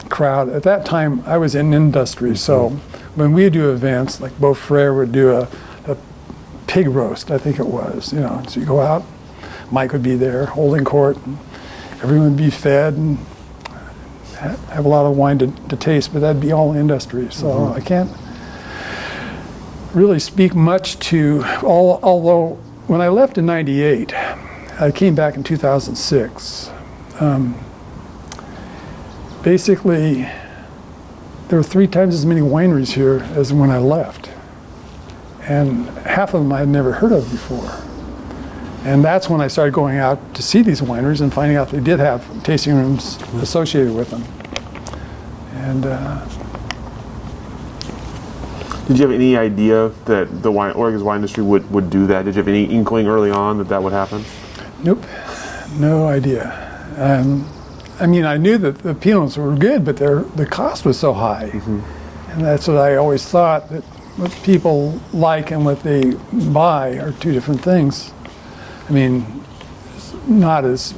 crowd. At that time, I was in industry. So when we do events, like Beau Frere would do a pig roast, I think it was. So you go out, Mike would be there holding court, and everyone would be fed and have a lot of wine to taste, but that'd be all industry. So I can't really speak much to, although when I left in '98, I came back in 2006. Basically, there were 3 times as many wineries here as when I left. And half of them I had never heard of before. And that's when I started going out to see these wineries and finding out they did have tasting rooms associated with them. And did you have any idea that the Oregon's wine industry would do that? Did you have any inkling early on that would happen? Nope, no idea. I mean, I knew that the Pinots were good, but the cost was so high. And that's what I always thought, that what people like and what they buy are 2 different things. I mean, it's not as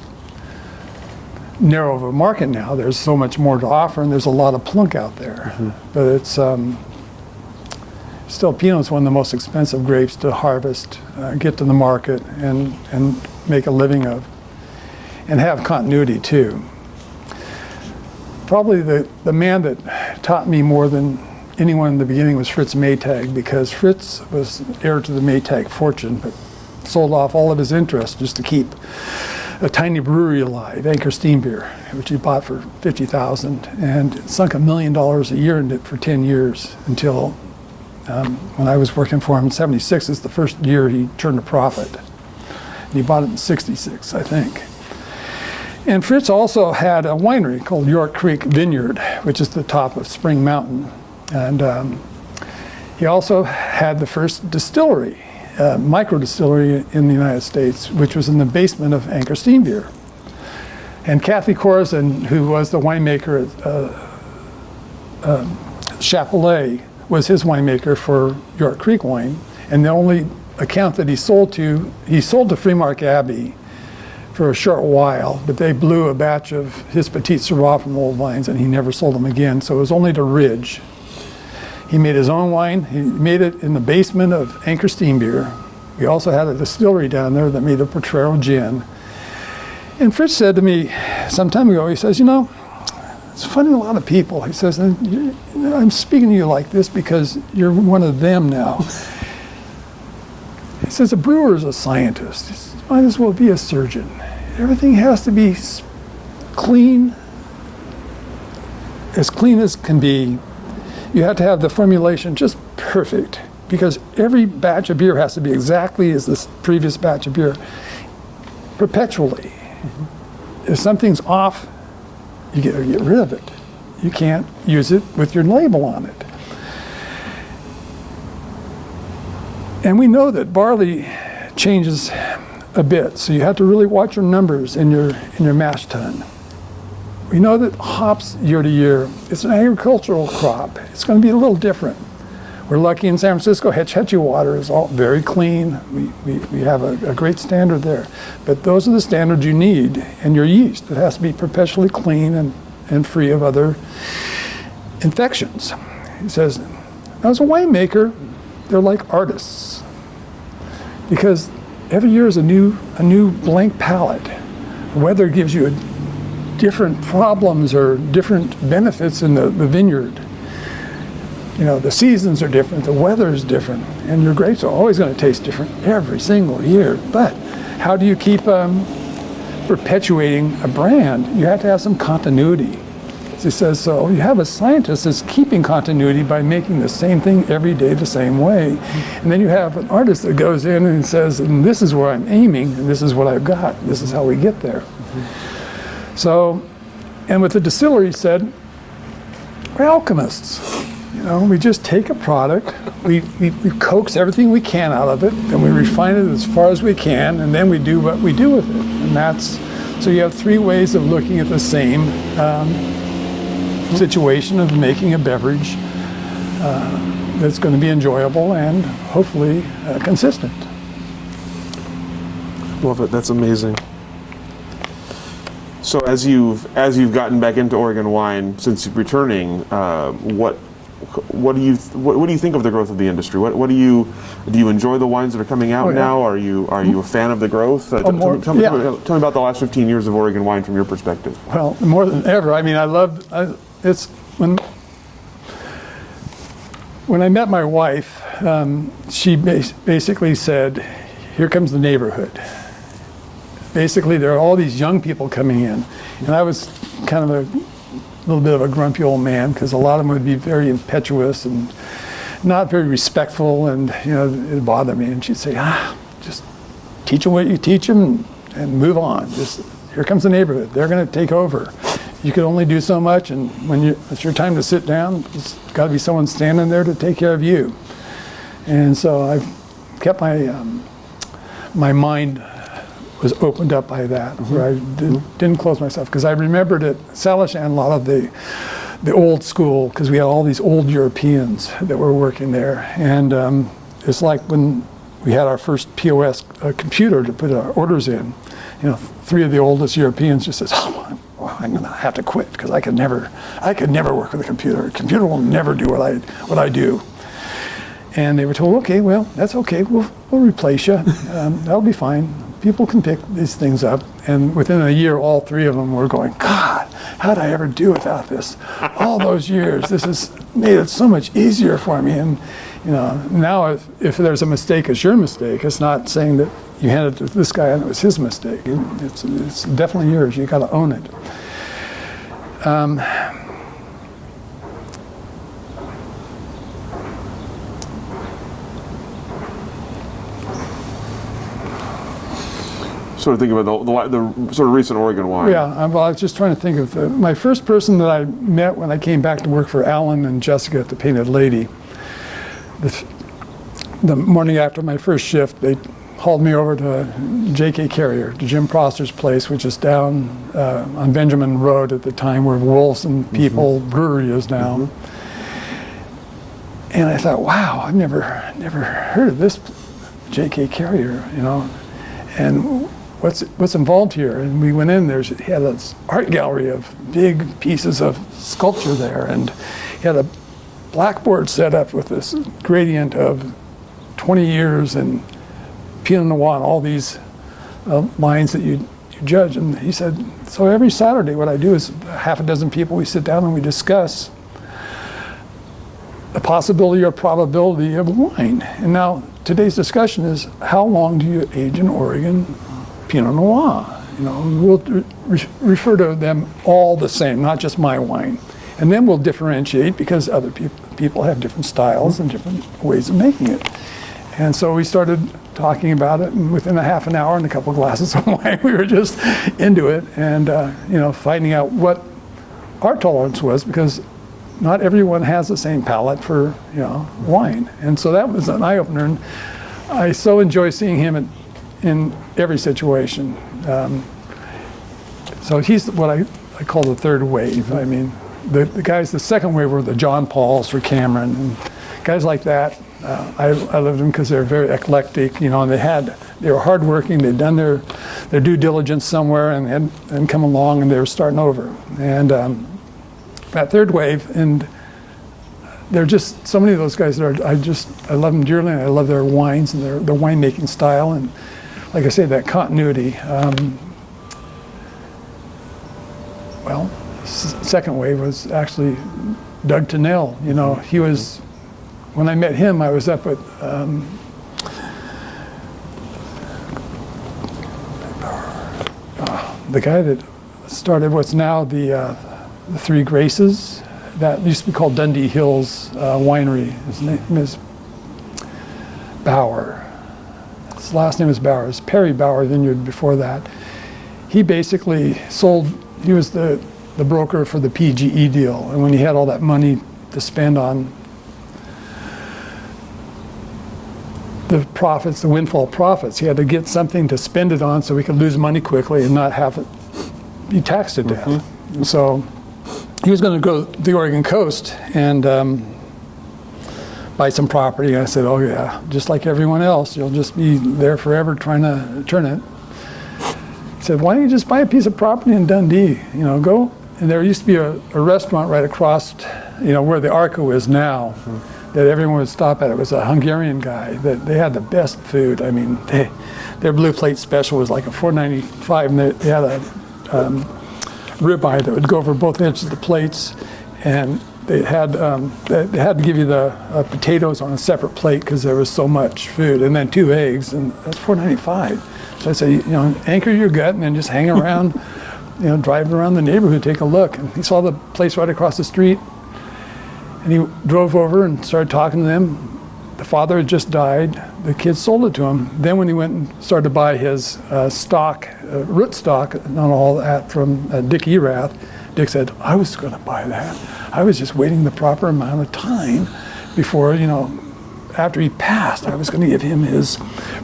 narrow of a market now. There's so much more to offer, and there's a lot of plunk out there. But it's still, Pinot's one of the most expensive grapes to harvest, get to the market, and make a living of, and have continuity too. Probably the man that taught me more than anyone in the beginning was Fritz Maytag, because Fritz was heir to the Maytag fortune, but sold off all of his interest just to keep a tiny brewery alive, Anchor Steam Beer, which he bought for $50,000, and sunk $1 million a year in it for 10 years until when I was working for him in '76. Is the first year he turned a profit. And he bought it in '66, I think. And Fritz also had a winery called York Creek Vineyard, which is the top of Spring Mountain. And he also had the first distillery, micro distillery in the United States, which was in the basement of Anchor Steam Beer. And Kathy Corzin, who was the winemaker at Chapelet, was his winemaker for York Creek wine. And the only account that he sold to Freemark Abbey for a short while, but they blew a batch of his Petit Syrah from old vines, and he never sold them again. So it was only to Ridge. He made his own wine. He made it in the basement of Anchor Steam Beer. We also had a distillery down there that made a Potrero gin. And Fritz said to me some time ago, he says, it's funny, a lot of people, he says, and I'm speaking to you like this because you're one of them now. He says, a brewer is a scientist. He says, might as well be a surgeon. Everything has to be clean as can be. You have to have the formulation just perfect, because every batch of beer has to be exactly as the previous batch of beer, perpetually. If something's off, you get rid of it. You can't use it with your label on it. And we know that barley changes a bit, so you have to really watch your numbers in your mash tun. we know that hops year to year, it's an agricultural crop. It's going to be a little different. We're lucky in San Francisco, Hetch Hetchy water is all very clean. We have a great standard there. But those are the standards you need. And your yeast, it has to be perpetually clean and free of other infections. He says, as a winemaker, they're like artists. Because every year is a new blank palette. The weather gives you different problems or different benefits in the vineyard. You know, the seasons are different, the weather is different, and your grapes are always going to taste different every single year. But how do you keep perpetuating a brand? You have to have some continuity. As he says, so you have a scientist that's keeping continuity by making the same thing every day the same way. And then you have an artist that goes in and says, and this is where I'm aiming, and this is what I've got. This is how we get there. So, and with the distillery, he said, we're alchemists. You know, we just take a product, we coax everything we can out of it, and we refine it as far as we can, and then we do what we do with it. And that's, so you have three ways of looking at the same situation of making a beverage that's going to be enjoyable and hopefully consistent. Love it. That's amazing. So as you've gotten back into Oregon wine since returning, what do you think of the growth of the industry? Do you enjoy the wines that are coming out now? Are you a fan of the growth? Tell me about the last 15 years of Oregon wine from your perspective. Well, more than ever. I mean, it's when I met my wife, she basically said, "Here comes the neighborhood." Basically, there are all these young people coming in, and I was kind of a little bit of a grumpy old man because a lot of them would be very impetuous and not very respectful, and you know, it bothered me. And she'd say, just teach them what you teach them and move on. Just here comes the neighborhood. They're going to take over. You can only do so much, and when it's your time to sit down, it's got to be someone standing there to take care of you. And so I've kept my mind was opened up by that, where I didn't close myself, because I remembered at Salishan a lot of the old school, because we had all these old Europeans that were working there, and it's like when we had our first POS computer to put our orders in. You know, three of the oldest Europeans just says, "Oh, well, I'm going to have to quit because I could never work with a computer. A computer will never do what I do." And they were told, "Okay, well, that's okay. We'll replace you. That'll be fine. People can pick these things up." And within a year, all three of them were going, "God, how'd I ever do without this? All those years, this has made it so much easier for me." And you know, now if there's a mistake, it's your mistake. It's not saying that you handed it to this guy and it was his mistake. It's definitely yours. You got to own it. Sort of think about the sort of recent Oregon wine. Yeah, I was just trying to think of my first person that I met when I came back to work for Alan and Jessica at the Painted Lady. The morning after my first shift, they hauled me over to J.K. Carrier, to Jim Prosser's place, which is down on Benjamin Road at the time, where Wolf's and People Brewery is now. And I thought, wow, I've never heard of this J.K. Carrier, you know, and what's involved here? And we went in there. He had this art gallery of big pieces of sculpture there, and he had a blackboard set up with this gradient of 20 years and Pinot Noir and all these lines that you judge. And he said, so every Saturday what I do is half a dozen people, we sit down and we discuss the possibility or probability of wine. And now today's discussion is, how long do you age in Oregon Pinot Noir? You know, we'll refer to them all the same, not just my wine. And then we'll differentiate because other people have different styles and different ways of making it. And so we started talking about it, and within a half an hour and a couple of glasses of wine, we were just into it, and you know, finding out what our tolerance was, because not everyone has the same palate for, you know, wine. And so that was an eye-opener, and I so enjoy seeing him in every situation. So he's what I I call the third wave. I mean, the guys, the second wave were the John Pauls or Cameron and guys like that. I loved them because they're very eclectic, and they were hardworking. They'd done their due diligence somewhere and come along, and they were starting over. And that third wave, and they're just so many of those guys that I love them dearly. And I love their wines and their winemaking style, and like I say, that continuity. Second wave was actually Doug Tennell. He was, when I met him, I was up at the guy that started what's now the Three Graces. That used to be called Dundee Hills Winery. His name is Bauer. His last name is Bauer. It's Perry Bauer Vineyard before that. He basically he was the broker for the PGE deal. And when he had all that money to spend on the profits, the windfall profits, he had to get something to spend it on so he could lose money quickly and not have it be taxed to death. And so he was going to go to the Oregon coast and buy some property. And I said, oh yeah, just like everyone else, you'll just be there forever trying to turn it. He said, why don't you just buy a piece of property in Dundee? Go. And there used to be a restaurant right across, where the Arco is now, that everyone would stop at. It was a Hungarian guy. They had the best food. I mean, their blue plate special was like a $4.95, and they had a ribeye that would go over both edges of the plates, and they had to give you the potatoes on a separate plate because there was so much food, and then 2 eggs, and that's $4.95. So I say, anchor your gut and then just hang around, drive around the neighborhood, take a look. And he saw the place right across the street, and he drove over and started talking to them. The father had just died. The kids sold it to him. Then when he went and started to buy his root stock and all that from Dick Erath, Dick said, I was going to buy that. I was just waiting the proper amount of time before, after he passed, I was going to give him his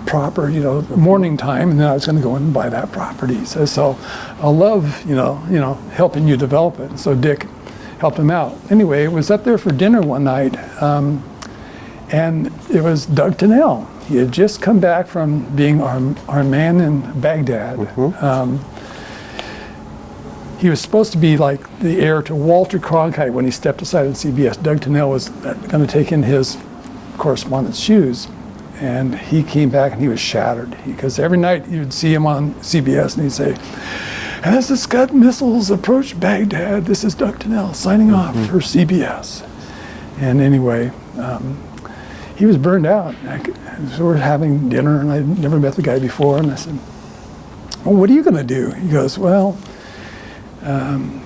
proper, morning time, and then I was going to go in and buy that property. So I love, helping you develop it. So Dick helped him out. Anyway, it was up there for dinner one night, and it was Doug Tennell. He had just come back from being our man in Baghdad. He was supposed to be like the heir to Walter Cronkite when he stepped aside on CBS. Doug Tennell was going to take in his correspondent's shoes, and he came back and he was shattered because every night you would see him on CBS and he'd say, as the Scud missiles approach Baghdad, this is Doug Tennell signing off for CBS. And anyway, he was burned out. So we're having dinner, and I'd never met the guy before, and I said, well, what are you going to do? He goes, well, I'm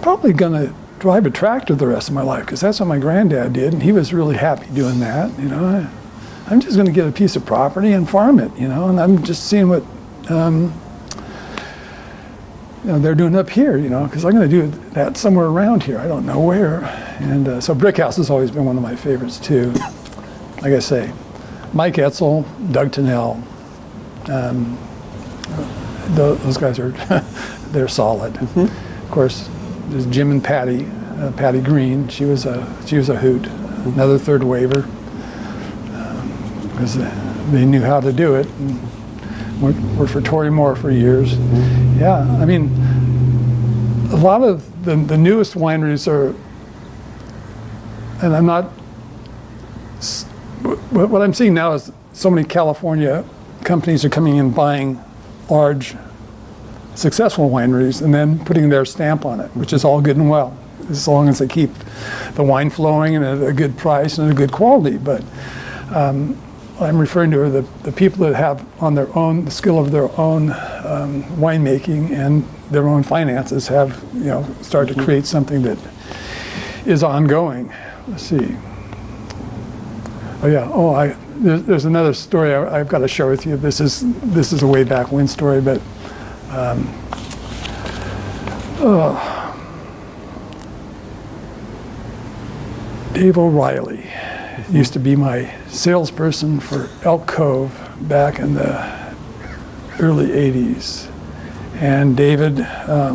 probably going to drive a tractor the rest of my life because that's what my granddad did, and he was really happy doing that. I'm just going to get a piece of property and farm it, and I'm just seeing what they're doing up here, because I'm going to do that somewhere around here. I don't know where. And so Brickhouse has always been one of my favorites too. Like I say, Mike Etzel, Doug Tennell, those guys are they're solid. Of course, there's Jim and Patty, Patty Green. She was a hoot, another third waver, because they knew how to do it. And worked for Tory Moore for years. Yeah, I mean, a lot of the newest wineries are, and I'm not, what I'm seeing now is so many California companies are coming in buying large, successful wineries and then putting their stamp on it, which is all good and well, as long as they keep the wine flowing and at a good price and a good quality. But I'm referring to are the people that have on their own, the skill of their own winemaking and their own finances have, started to create something that is ongoing. Let's see. Oh yeah, there's another story I've got to share with you. This is a way back when story, but Dave O'Reilly used to be my salesperson for Elk Cove back in the early 80s. And David,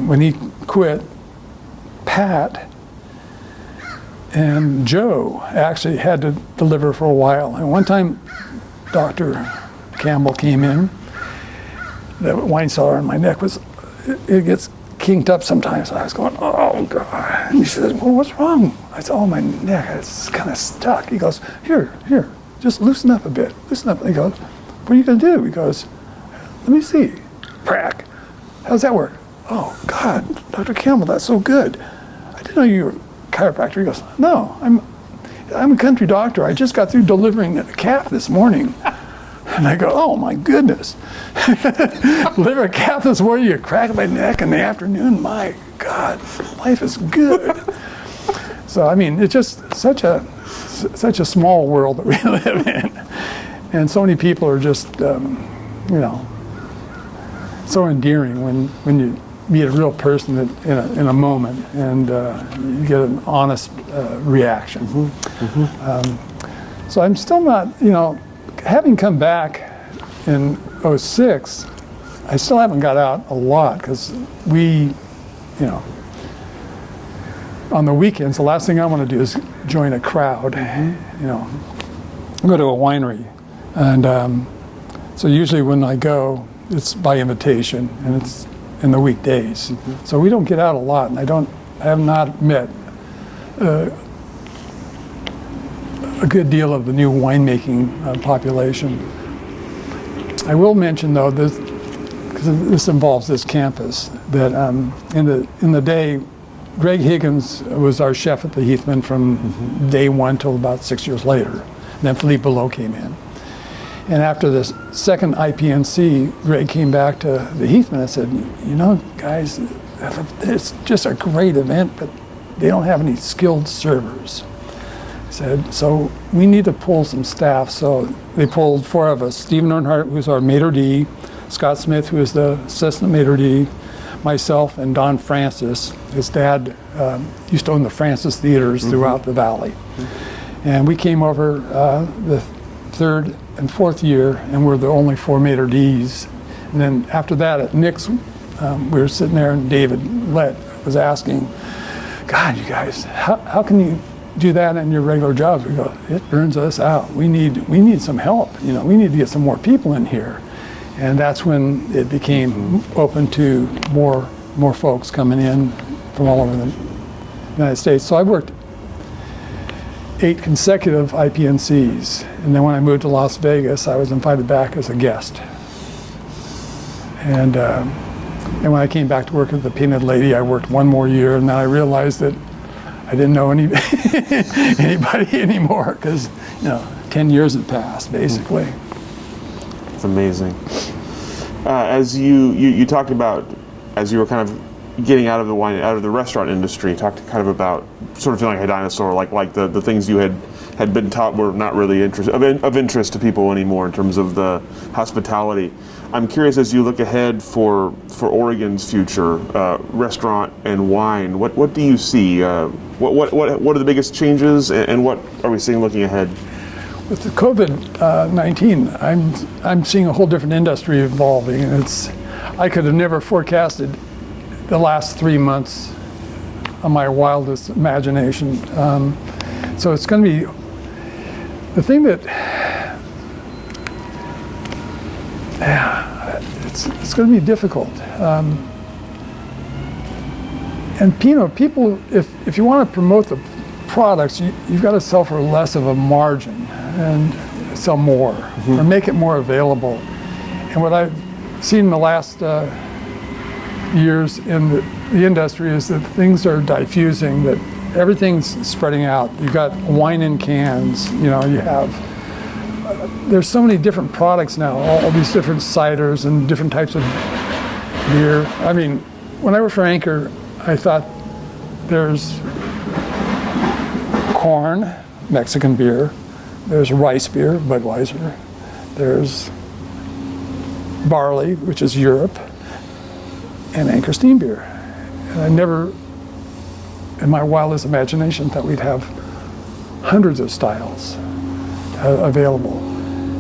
when he quit, Pat and Joe actually had to deliver for a while. And one time, Dr. Campbell came in. The wine cellar in my neck it gets kinked up sometimes. I was going, oh God. And he says, well, what's wrong? I said, oh, my neck, it's kind of stuck. He goes, here, just loosen up a bit, loosen up. He goes, what are you gonna do? He goes, let me see. Crack. How's that work? Oh God, Dr. Campbell, that's so good. I didn't know you were a chiropractor. He goes, no, I'm a country doctor. I just got through delivering a calf this morning. And I go, oh my goodness. Deliver a calf this morning, you crack my neck in the afternoon. My God, life is good. So I mean, it's just such a small world that we live in, and so many people are just, so endearing when you meet a real person in a moment, and you get an honest reaction. So I'm still not, having come back in '06, I still haven't got out a lot because on the weekends, the last thing I want to do is join a crowd, go to a winery. And so usually when I go, it's by invitation and it's in the weekdays. So we don't get out a lot, and I have not met a good deal of the new winemaking population. I will mention though, because this involves this campus, that in the day, Greg Higgins was our chef at the Heathman from day one till about 6 years later. And then Philippe Below came in. And after this second IPNC, Greg came back to the Heathman and said, guys, it's just a great event, but they don't have any skilled servers. He said, so we need to pull some staff. So they pulled 4 of us: Stephen Earnhardt, who's our maitre d', Scott Smith, who is the assistant maitre d', myself, and Don Francis. His dad used to own the Francis Theaters throughout the valley. And we came over the 3rd and 4th year, and we're the only 4 maitre d's. And then after that at Nick's, we were sitting there, and David Lett was asking, God, you guys, how can you do that in your regular jobs? We go, it burns us out. We need some help. We need to get some more people in here. And that's when it became open to more folks coming in from all over the United States. So I worked 8 consecutive IPNCs, and then when I moved to Las Vegas, I was invited back as a guest. And when I came back to work at the Painted Lady, I worked 1 more year, and then I realized that I didn't know anybody anymore, because 10 years had passed, basically. It's amazing. As you talked about, as you were kind of getting out of the restaurant industry, you talked kind of about sort of feeling like a dinosaur, like the things you had been taught were not really of interest to people anymore in terms of the hospitality. I'm curious, as you look ahead for Oregon's future, restaurant and wine, what do you see? What are the biggest changes, and what are we seeing looking ahead? With the COVID-19, I'm seeing a whole different industry evolving, and I could have never forecasted the last 3 months of my wildest imagination. So it's going to be the thing that, it's going to be difficult. And people, if you want to promote the products, you've got to sell for less of a margin and sell more, or make it more available. And what I've seen in the last years in the industry is that things are diffusing, that everything's spreading out. You've got wine in cans, you have, there's so many different products now, all these different ciders and different types of beer. I mean, when I worked for Anchor, I thought there's corn, Mexican beer, there's rice beer, Budweiser, there's barley, which is Europe, and Anchor steam beer. And I never, in my wildest imagination, thought we'd have hundreds of styles available.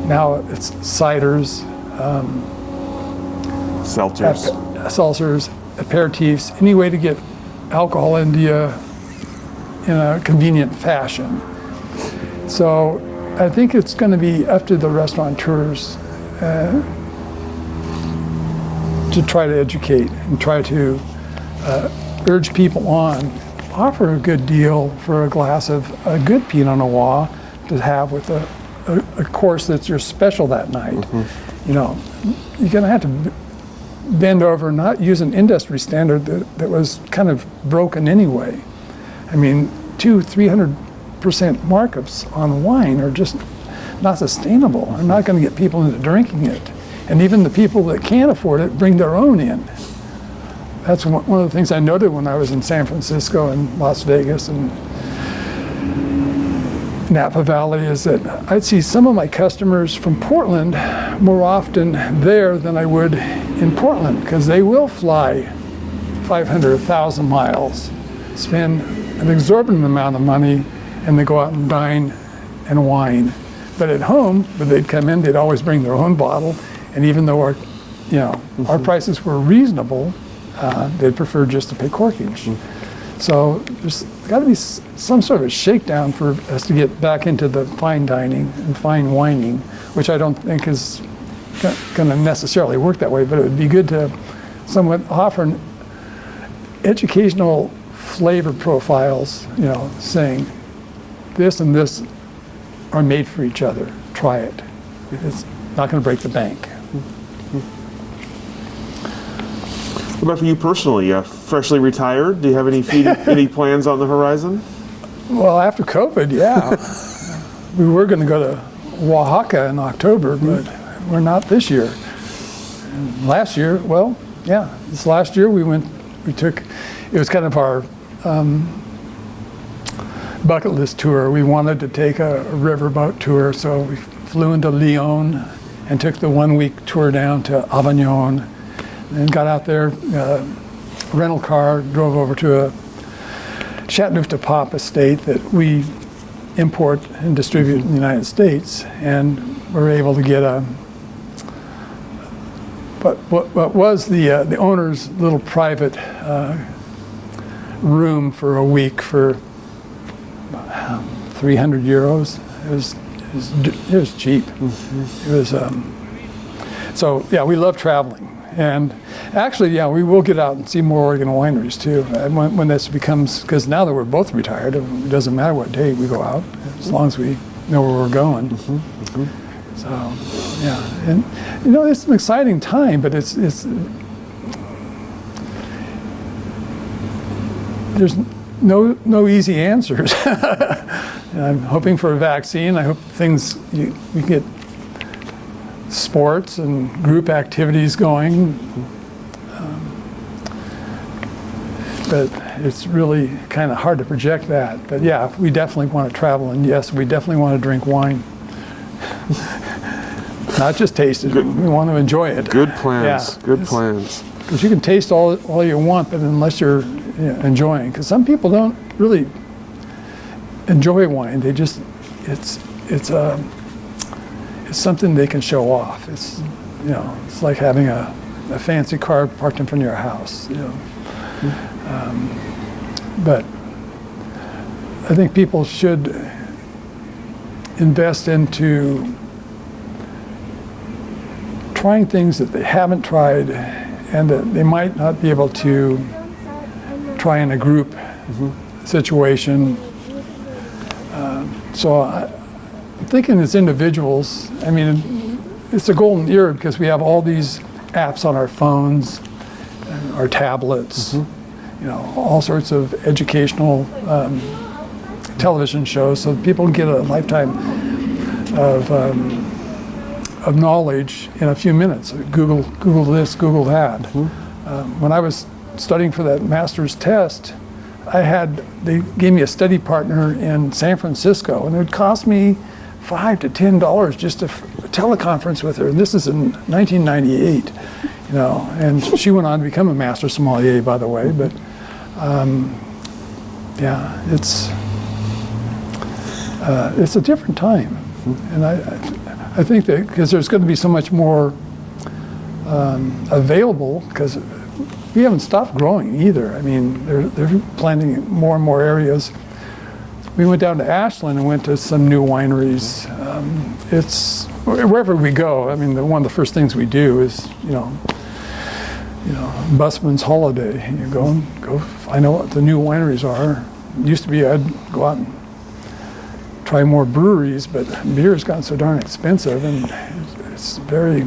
Now it's ciders, seltzers, seltzers, aperitifs, any way to get alcohol into you in a convenient fashion. So I think it's going to be up to the restaurateurs to try to educate and try to urge people on. Offer a good deal for a glass of a good Pinot Noir to have with a course that's your special that night. You know, you're going to have to bend over, not use an industry standard that was kind of broken anyway. I mean, 200-300% markups on wine are just not sustainable. They're not going to get people into drinking it. And even the people that can't afford it bring their own in. That's one of the things I noted when I was in San Francisco and Las Vegas and Napa Valley, is that I'd see some of my customers from Portland more often there than I would in Portland, because they will fly 500, 1,000 miles, spend an exorbitant amount of money, and they go out and dine and wine. But at home, when they'd come in, they'd always bring their own bottle, and even though our prices were reasonable, they'd prefer just to pay corkage. So there's got to be some sort of shakedown for us to get back into the fine dining and fine wining, which I don't think is going to necessarily work that way, but it would be good to somewhat offer educational flavor profiles, you know, saying this and this are made for each other. Try it. It's not going to break the bank. What about for you personally? Freshly retired? Do you have any plans on the horizon? Well, after COVID, yeah. We were going to go to Oaxaca in October, but we're not this year. And last year, well, yeah, this last year it was kind of our bucket list tour. We wanted to take a riverboat tour, so we flew into Lyon and took the 1-week tour down to Avignon, and got out there, rental car, drove over to a Chateauneuf-du-Pape estate that we import and distribute in the United States, and were able to get what was the owner's little private room for a week for 300 euros. It was cheap. It was so yeah, we love traveling. And actually, yeah, we will get out and see more Oregon wineries too. And when this becomes, because now that we're both retired, it doesn't matter what day we go out, as long as we know where we're going. So, yeah, and you know, it's an exciting time, but it's there's no easy answers. I'm hoping for a vaccine. I hope we can get sports and group activities going, but it's really kind of hard to project that. But yeah, we definitely want to travel, and yes, we definitely want to drink wine. Not just taste it, we want to enjoy it. Good plans, yeah, good plans. Because you can taste all you want, but unless you're enjoying, because some people don't really enjoy wine, they just, it's something they can show off. It's, you know, it's like having a fancy car parked in front of your house, you know. But I think people should invest into trying things that they haven't tried and that they might not be able to try in a group situation. So I'm thinking as individuals, I mean, it's a golden era because we have all these apps on our phones, our tablets, you know, all sorts of educational television shows, so people can get a lifetime of knowledge in a few minutes. Google this, Google that. When I was studying for that master's test, they gave me a study partner in San Francisco, and it would cost me $5 to $10 just a teleconference with her. And this is in 1998, you know. And she went on to become a master sommelier, by the way. But yeah, it's a different time, and I think that because there's going to be so much more available, because we haven't stopped growing either. I mean, they're planting more and more areas. We went down to Ashland and went to some new wineries. It's wherever we go. I mean, one of the first things we do is, busman's holiday. You go. I know what the new wineries are. It used to be I'd go out and try more breweries, but beer's gotten so darn expensive, and it's very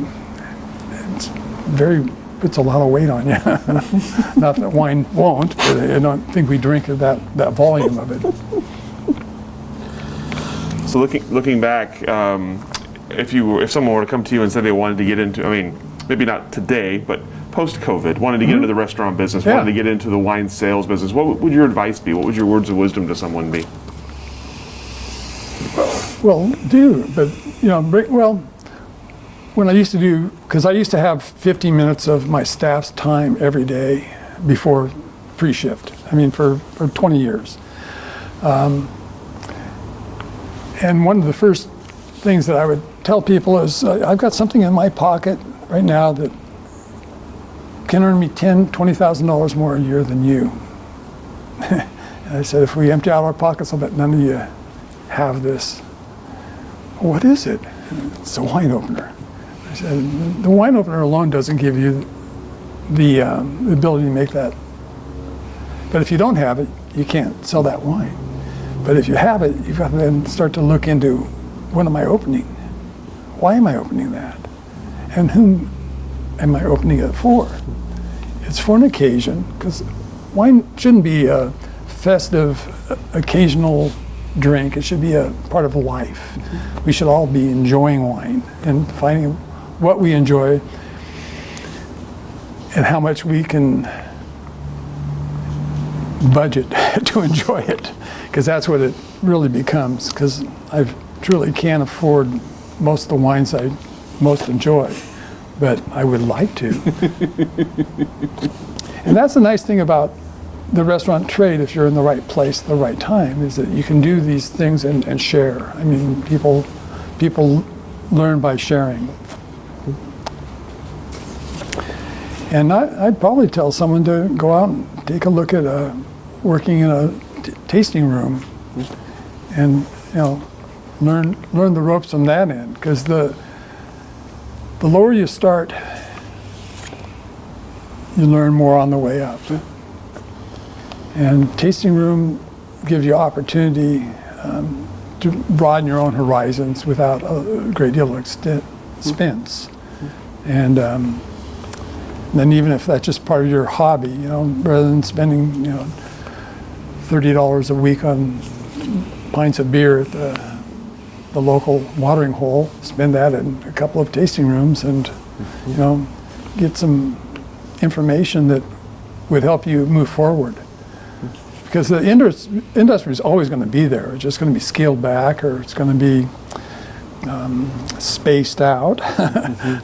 puts a lot of weight on you. Not that wine won't, but I don't think we drink that volume of it. So looking back, if someone were to come to you and say they wanted to get into, I mean, maybe not today, but post-COVID, wanted to get into the restaurant business, wanted to get into the wine sales business, what would your advice be? What would your words of wisdom to someone be? Well, when I used to do, because I used to have 50 minutes of my staff's time every day before pre-shift. I mean, for 20 years. And one of the first things that I would tell people is, I've got something in my pocket right now that can earn me $10,000, $20,000 more a year than you. And I said, if we empty out our pockets, I'll bet none of you have this. What is it? It's a wine opener. I said, the wine opener alone doesn't give you the ability to make that. But if you don't have it, you can't sell that wine. But if you have it, you've got to then start to look into, what am I opening? Why am I opening that? And whom am I opening it for? It's for an occasion, because wine shouldn't be a festive, occasional drink. It should be a part of life. We should all be enjoying wine and finding what we enjoy and how much we can budget to enjoy it, because that's what it really becomes, because I truly can't afford most of the wines I most enjoy, but I would like to. And that's the nice thing about the restaurant trade, if you're in the right place at the right time, is that you can do these things and share. I mean, people learn by sharing. And I'd probably tell someone to go out and take a look at working in a tasting room, and learn the ropes on that end, because the lower you start, you learn more on the way up. And tasting room gives you opportunity to broaden your own horizons without a great deal of expense. And then even if that's just part of your hobby, rather than spending $30 a week on pints of beer at the local watering hole, spend that in a couple of tasting rooms and get some information that would help you move forward. Because the industry is always going to be there. It's just going to be scaled back, or it's going to be spaced out.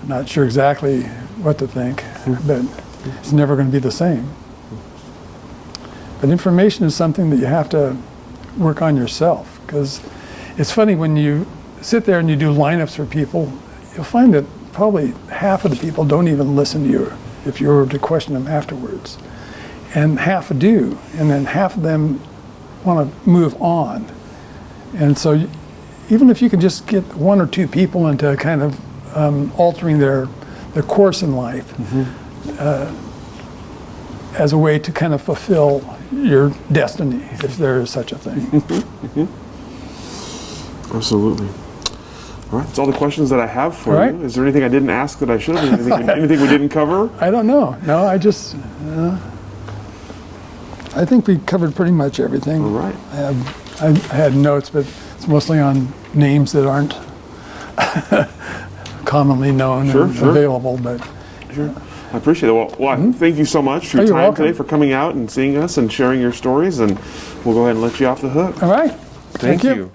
Not sure exactly what to think, but it's never going to be the same. But information is something that you have to work on yourself, because it's funny when you sit there and you do lineups for people, you'll find that probably half of the people don't even listen to you if you were to question them afterwards. And half do, and then half of them want to move on. And so even if you can just get one or two people into kind of altering their course in life as a way to kind of fulfill your destiny, if there is such a thing. Absolutely. All right, that's all the questions that I have for right. you. Is there anything I didn't ask that I should have? Anything we didn't cover? I don't know. No, I think we covered pretty much everything. All right. I had notes, but it's mostly on names that aren't commonly known and available. But sure. I appreciate it. Well, thank you so much for your time today, for coming out and seeing us and sharing your stories. And we'll go ahead and let you off the hook. All right. Thank you.